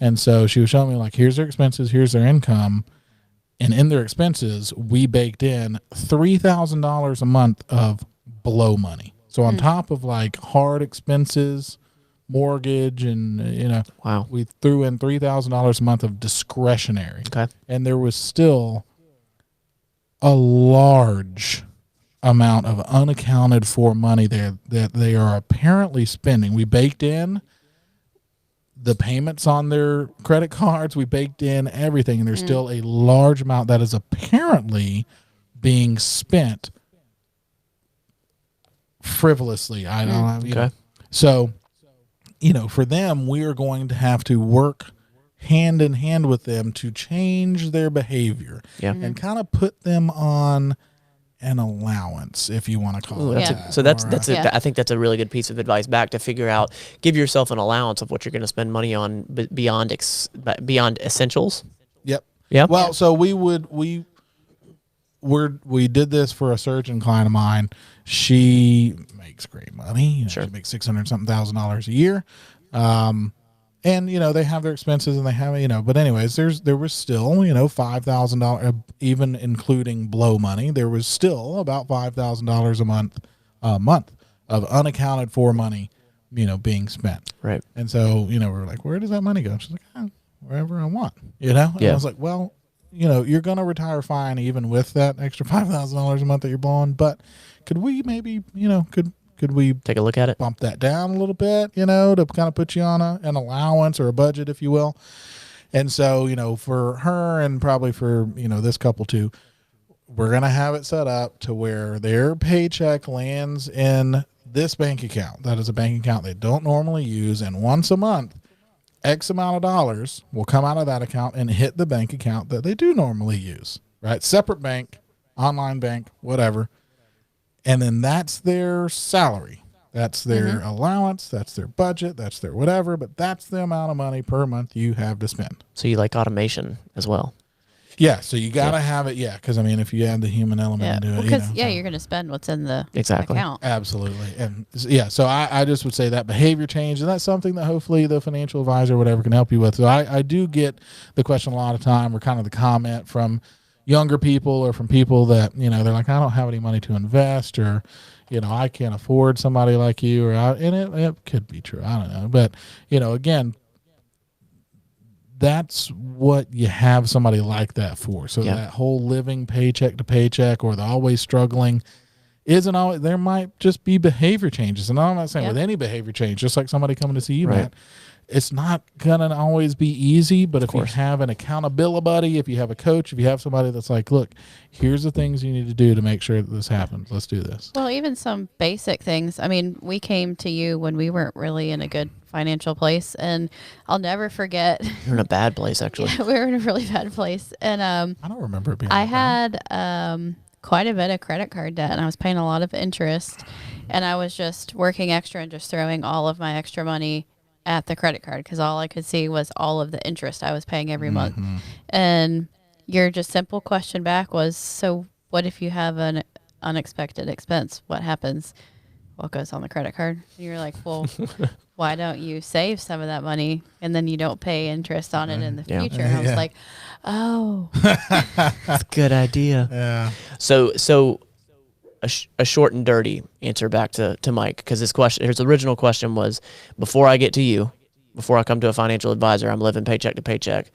And so she was showing me, like, here's their expenses, here's their income. And in their expenses, we baked in $3,000 a month of blow money. So on top of like hard expenses, mortgage, and Wow. we threw in $3,000 a month of discretionary. Okay. And there was still a large amount of unaccounted for money there that they are apparently spending. We baked in the payments on their credit cards, we baked in everything, and there's still a large amount that is apparently being spent frivolously. I don't know. Okay. So, for them, we are going to have to work hand in hand with them to change their behavior and kind of put them on an allowance, if you want to call it that. So I think that's a really good piece of advice back to figure out, give yourself an allowance of what you're going to spend money on beyond essentials. Yep. Yeah. Well, so we did this for a surgeon client of mine. She makes great money. Sure. She makes $600,000 a year. And they have their expenses, and they have, but anyways, there was still, $5,000, even including blow money. There was still about $5,000 a month of unaccounted for money, being spent. Right. And so, we're like, where does that money go? She's like, wherever I want, And I was like, well, you're going to retire fine, even with that extra $5,000 a month that you're blowing. But could we maybe, could we take a look at it, bump that down a little bit, to kind of put you on an allowance or a budget, if you will? And so, for her and probably for, this couple too, we're going to have it set up to where their paycheck lands in this bank account. That is a bank account they don't normally use. And once a month, X amount of dollars will come out of that account and hit the bank account that they do normally use, right? Separate bank, online bank, whatever. And then that's their salary. That's their allowance. That's their budget. That's their whatever. But that's the amount of money per month you have to spend. So you like automation as well? Yeah. So you got to have it. Yeah. Because, because if you add the human element into it. Because, you're going to spend what's in the account. Absolutely. And, so I just would say that behavior change, and that's something that hopefully the financial advisor or whatever can help you with. So I do get the question a lot of time, or kind of the comment from younger people, or from people that, they're like, I don't have any money to invest, or, I can't afford somebody like you, and it could be true. I don't know. But, again, that's what you have somebody like that for. So that whole living paycheck to paycheck, or the always struggling, isn't always, there might just be behavior changes. And I'm not saying with any behavior change, just like somebody coming to see you, Matt, it's not going to always be easy. But if you have an accountability buddy, if you have a coach, if you have somebody that's like, look, here's the things you need to do to make sure that this happens. Let's do this. Well, even some basic things. I mean, we came to you when we weren't really in a good financial place, and I'll never forget. You're in a bad place, actually. We were in a really bad place. And I don't remember it being I had quite a bit of credit card debt, and I was paying a lot of interest, and I was just working extra and just throwing all of my extra money at the credit card, because all I could see was all of the interest I was paying every month. And your just simple question back was, so what if you have an unexpected expense? What happens? What goes on the credit card? And you're like, well, why don't you save some of that money, and then you don't pay interest on it in the future? And I was like, oh, that's a good idea. Yeah. So a short and dirty answer back to Mike, because his original question was, before I get to you, before I come to a financial advisor, I'm living paycheck to paycheck.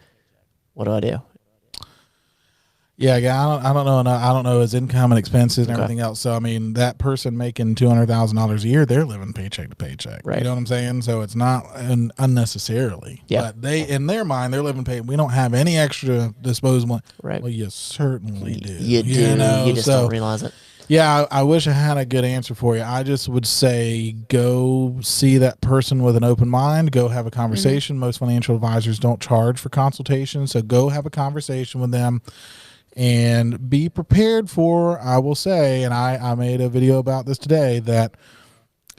What do I do? Yeah, I don't know. I don't know his income and expenses and everything else. So, that person making $200,000 a year, they're living paycheck to paycheck. Right. You know what I'm saying? So it's not unnecessarily. Yeah. But in their mind, they're living we don't have any extra disposable. Right. Well, you certainly do. You do. You just don't realize it. Yeah, I wish I had a good answer for you. I just would say go see that person with an open mind. Go have a conversation. Most financial advisors don't charge for consultation, so go have a conversation with them. And be prepared for, I will say, and I made a video about this today, that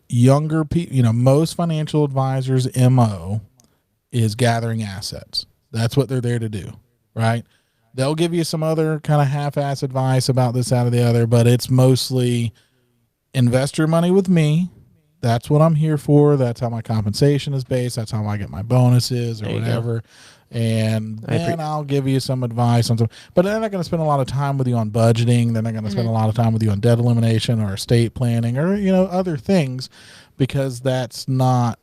younger people, most financial advisors' MO is gathering assets. That's what they're there to do, right? They'll give you some other kind of half-ass advice about this, that, or the other, but it's mostly invest your money with me. That's what I'm here for. That's how my compensation is based. That's how I get my bonuses or whatever. And then I'll give you some advice on some, but they're not going to spend a lot of time with you on budgeting. They're not going to spend a lot of time with you on debt elimination or estate planning or, other things, because that's not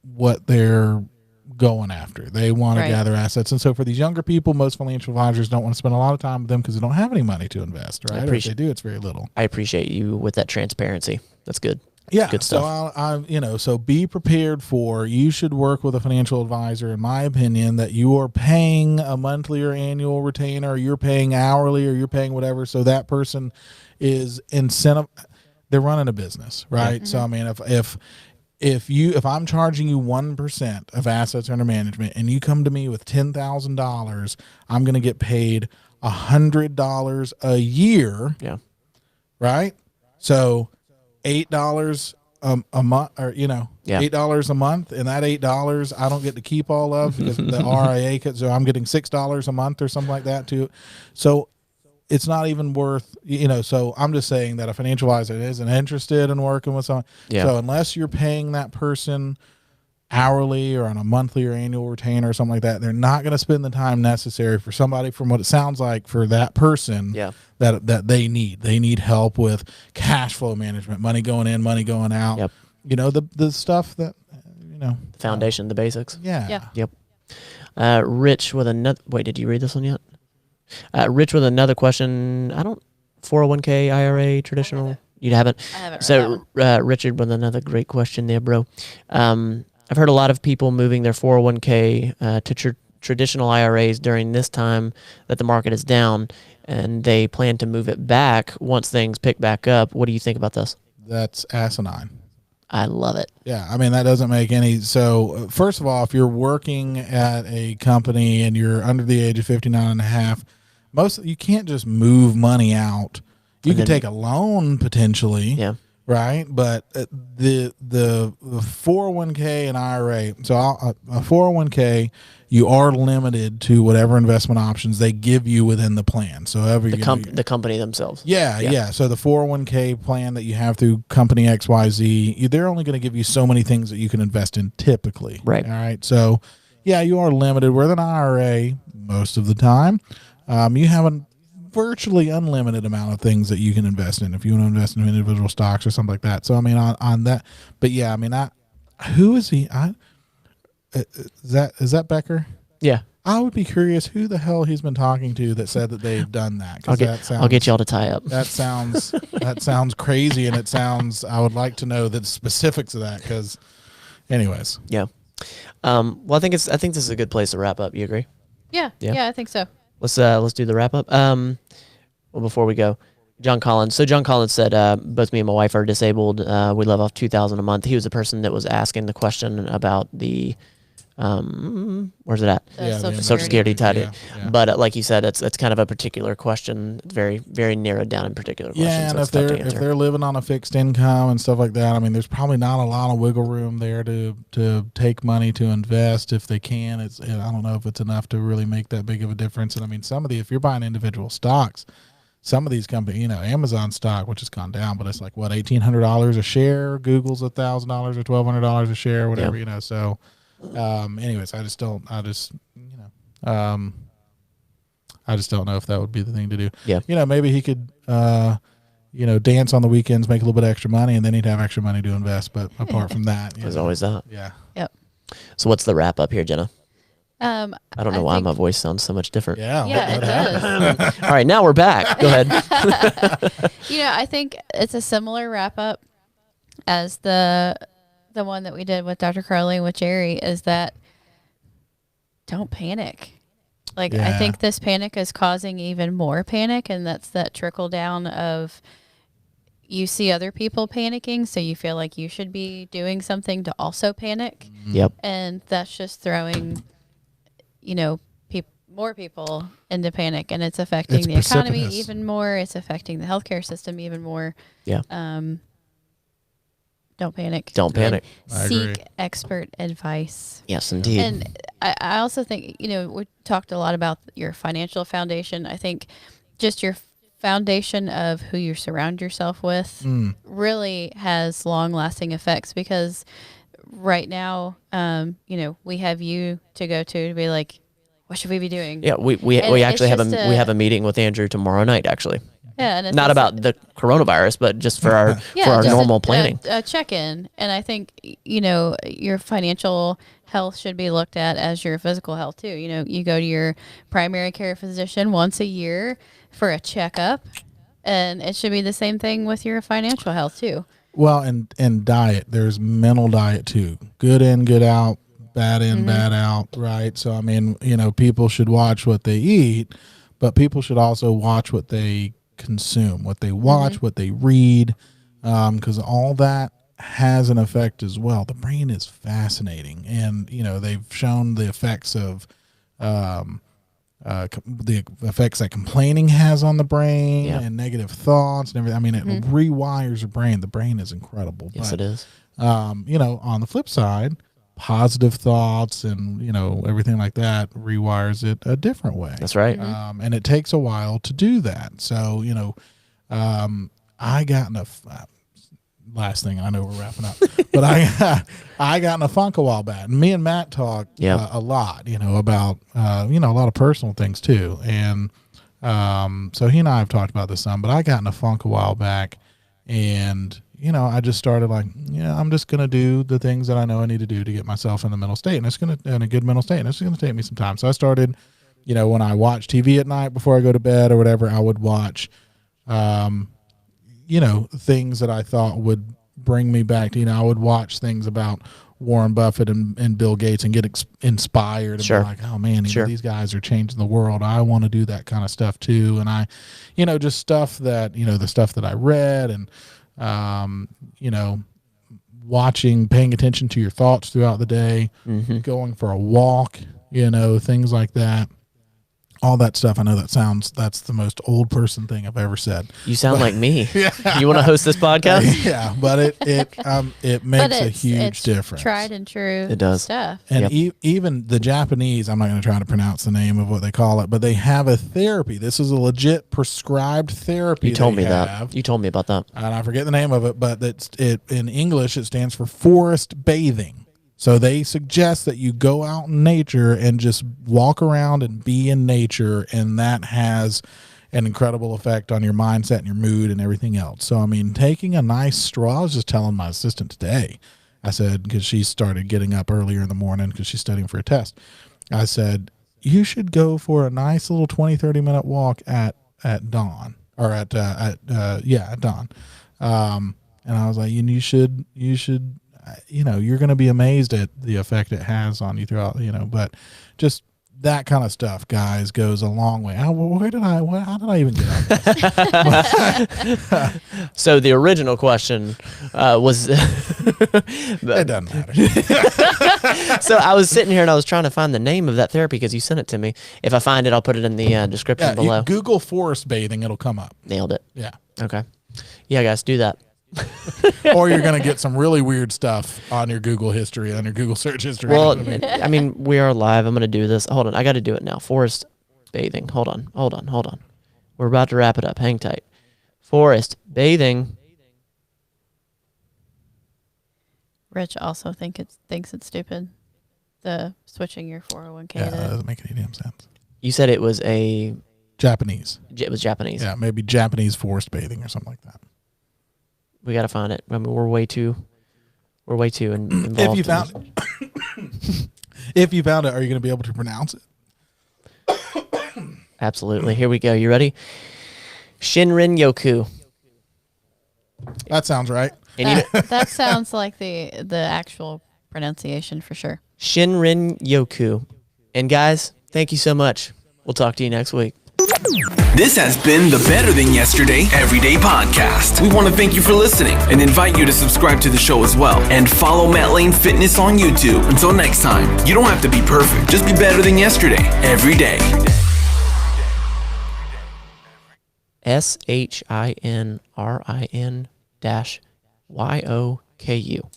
what they're going after. They want to gather assets. And so for these younger people, most financial advisors don't want to spend a lot of time with them because they don't have any money to invest, right? Or if they do, it's very little. I appreciate you with that transparency. That's good. Yeah. Good So stuff. so be prepared for, you should work with a financial advisor, in my opinion, that you are paying a monthly or annual retainer, or you're paying hourly, or you're paying whatever. So that person is incentive. They're running a business, right? Yeah. So, I mean, if I'm charging you 1% of assets under management and you come to me with $10,000, I'm going to get paid $100 a year. Yeah. Right. So $8 a month, or $8 a month, and that $8 I don't get to keep all of, because the RIA, so I'm getting $6 a month or something like that too. So it's not even worth, so I'm just saying that a financial advisor isn't interested in working with someone. Yeah. So unless you're paying that person hourly or on a monthly or annual retainer or something like that, they're not going to spend the time necessary for somebody, from what it sounds like, for that person. Yeah. That they need help with cash flow management, money going in, money going out. Yep. The stuff that the foundation, the basics. Yeah. Yep. Rich with another. Wait, did you read this one yet? Rich with another question. 401k, IRA, traditional. You haven't. I haven't read So that one. Richard with another great question there, bro. I've heard a lot of people moving their 401k to traditional IRAs during this time that the market is down, and they plan to move it back once things pick back up. What do you think about this? That's asinine. I love it. Yeah, I mean, that doesn't make any. So first of all, if you're working at a company and you're under the age of 59 and a half, you can't just move money out. You can take a loan potentially. Yeah. Right. But the 401k and IRA, so a 401k, you are limited to whatever investment options they give you within the plan. So The company themselves. Yeah. So the 401k plan that you have through company XYZ, they're only going to give you so many things that you can invest in typically. Right. All right. So yeah, you are limited. With an IRA, most of the time, you have a virtually unlimited amount of things that you can invest in if you want to invest in individual stocks or something like that. So I mean, on that, but yeah, I mean, who is he? Is that Becker? Yeah. I would be curious who the hell he's been talking to that said that they've done that. I'll get y'all to tie up. That sounds crazy, and I would like to know the specifics of that, because anyways. Yeah. Well, I think this is a good place to wrap up. You agree? Yeah, I think so. Let's do the wrap up. Well, before we go, John Collins. So John Collins said, both me and my wife are disabled. We live off $2,000 a month. He was the person that was asking the question about the, where's it at? Social Security tied it. Yeah. But like you said, it's kind of a particular question. It's very, very narrowed down in particular questions. Yeah, and so if they're living on a fixed income and stuff like that, I mean, there's probably not a lot of wiggle room there to take money to invest if they can. I don't know if it's enough to really make that big of a difference. And I mean, if you're buying individual stocks, some of these companies, Amazon stock, which has gone down, but it's like what, $1,800 a share. Google's $1,000 or $1,200 a share, whatever. So, anyways, I just don't know if that would be the thing to do. Yeah. Maybe he could, dance on the weekends, make a little bit of extra money, and then he'd have extra money to invest. But apart from that, There's always that. Yeah. Yep. So what's the wrap up here, Jenna? I don't know why my voice sounds so much different. Yeah. Yeah, it does. All right, now we're back. Go ahead. I think it's a similar wrap up as the one that we did with Dr. Crowley and with Jerry, is that don't panic. Like, I think this panic is causing even more panic, and that's that trickle down of you see other people panicking, so you feel like you should be doing something to also panic. Yep. And that's just throwing, more people into panic, and it's affecting the economy even more. It's affecting the healthcare system even more. Yeah. Don't panic. Don't panic. Seek expert advice. Yes, indeed. And I also think, we talked a lot about your financial foundation. I think just your foundation of who you surround yourself with really has long-lasting effects, because right now, we have you to go to be like, what should we be doing? Yeah, we actually have a meeting with Andrew tomorrow night, actually. Yeah, and it's not about the coronavirus, but just for our normal planning. A check-in, and I think your financial health should be looked at as your physical health too. You go to your primary care physician once a year for a checkup, and it should be the same thing with your financial health too. Well, and diet. There's mental diet too. Good in, good out. Bad in, bad out. Right. So I mean, people should watch what they eat, but people should also watch what they consume, what they watch, what they read, because all that has an effect as well. The brain is fascinating, and they've shown the effects of the effects that complaining has on the brain and negative thoughts and everything. I mean, it rewires your brain. The brain is incredible. Yes, but, it is. On the flip side, positive thoughts and everything like that rewires it a different way. That's right. And it takes a while to do that. So I got in a last thing, I know we're wrapping up, but I got in a funk a while back, and me and Matt talked a lot about a lot of personal things too. And so he and I have talked about this some, but I got in a funk a while back, and I just started I'm just going to do the things that I know I need to do to get myself in the mental state, and it's going to in a good mental state, and it's going to take me some time. So I started, when I watch TV at night before I go to bed or whatever, I would watch, things that I thought would bring me back to, I would watch things about Warren Buffett and Bill Gates and get inspired and be like, oh man, these guys are changing the world. I want to do that kind of stuff too. And I, just stuff that, the stuff that I read and, watching, paying attention to your thoughts throughout the day, going for a walk, things like that. All that stuff. I know that's the most old person thing I've ever said. You sound like me. Yeah. You want to host this podcast? Yeah, but it makes a huge difference. Tried and true. It does stuff. And even the Japanese, I'm not going to try to pronounce the name of what they call it, but they have a therapy. This is a legit prescribed therapy. You told me that. You told me about that. And I forget the name of it, but in English it stands for forest bathing. So they suggest that you go out in nature and just walk around and be in nature, and that has an incredible effect on your mindset and your mood and everything else. So, I mean, taking a nice stroll, I was just telling my assistant today, I said, because she started getting up earlier in the morning because she's studying for a test. I said, you should go for a nice little 20, 30-minute walk at dawn, or at dawn. And I was like, you should, you're going to be amazed at the effect it has on you throughout, but just that kind of stuff, guys, goes a long way. How did I even get on this? So the original question was, it doesn't matter. So I was sitting here and I was trying to find the name of that therapy because you sent it to me. If I find it, I'll put it in the description below. You Google forest bathing, it'll come up. Nailed it. Yeah. Okay. Yeah, guys, do that. Or you're going to get some really weird stuff on your Google history, on your Google search history. Well, I mean, we are live. I'm going to do this. Hold on. I got to do it now. Forest bathing. Hold on. We're about to wrap it up. Hang tight. Forest bathing. Rich also thinks it's stupid, the switching your 401k. Yeah, that doesn't make any damn sense. You said it was a... Japanese. It was Japanese. Yeah, maybe Japanese forest bathing or something like that. We got to find it. I mean, we're way too involved. If you found it, are you going to be able to pronounce it? Absolutely. Here we go. You ready? Shinrin Yoku. That sounds right. And that sounds like the actual pronunciation for sure. Shinrin Yoku. And guys, thank you so much. We'll talk to you next week. This has been the Better Than Yesterday Everyday Podcast. We want to thank you for listening and invite you to subscribe to the show as well. And follow Matt Lane Fitness on YouTube. Until next time, you don't have to be perfect. Just be better than yesterday every day. SHINRIN-YOKU.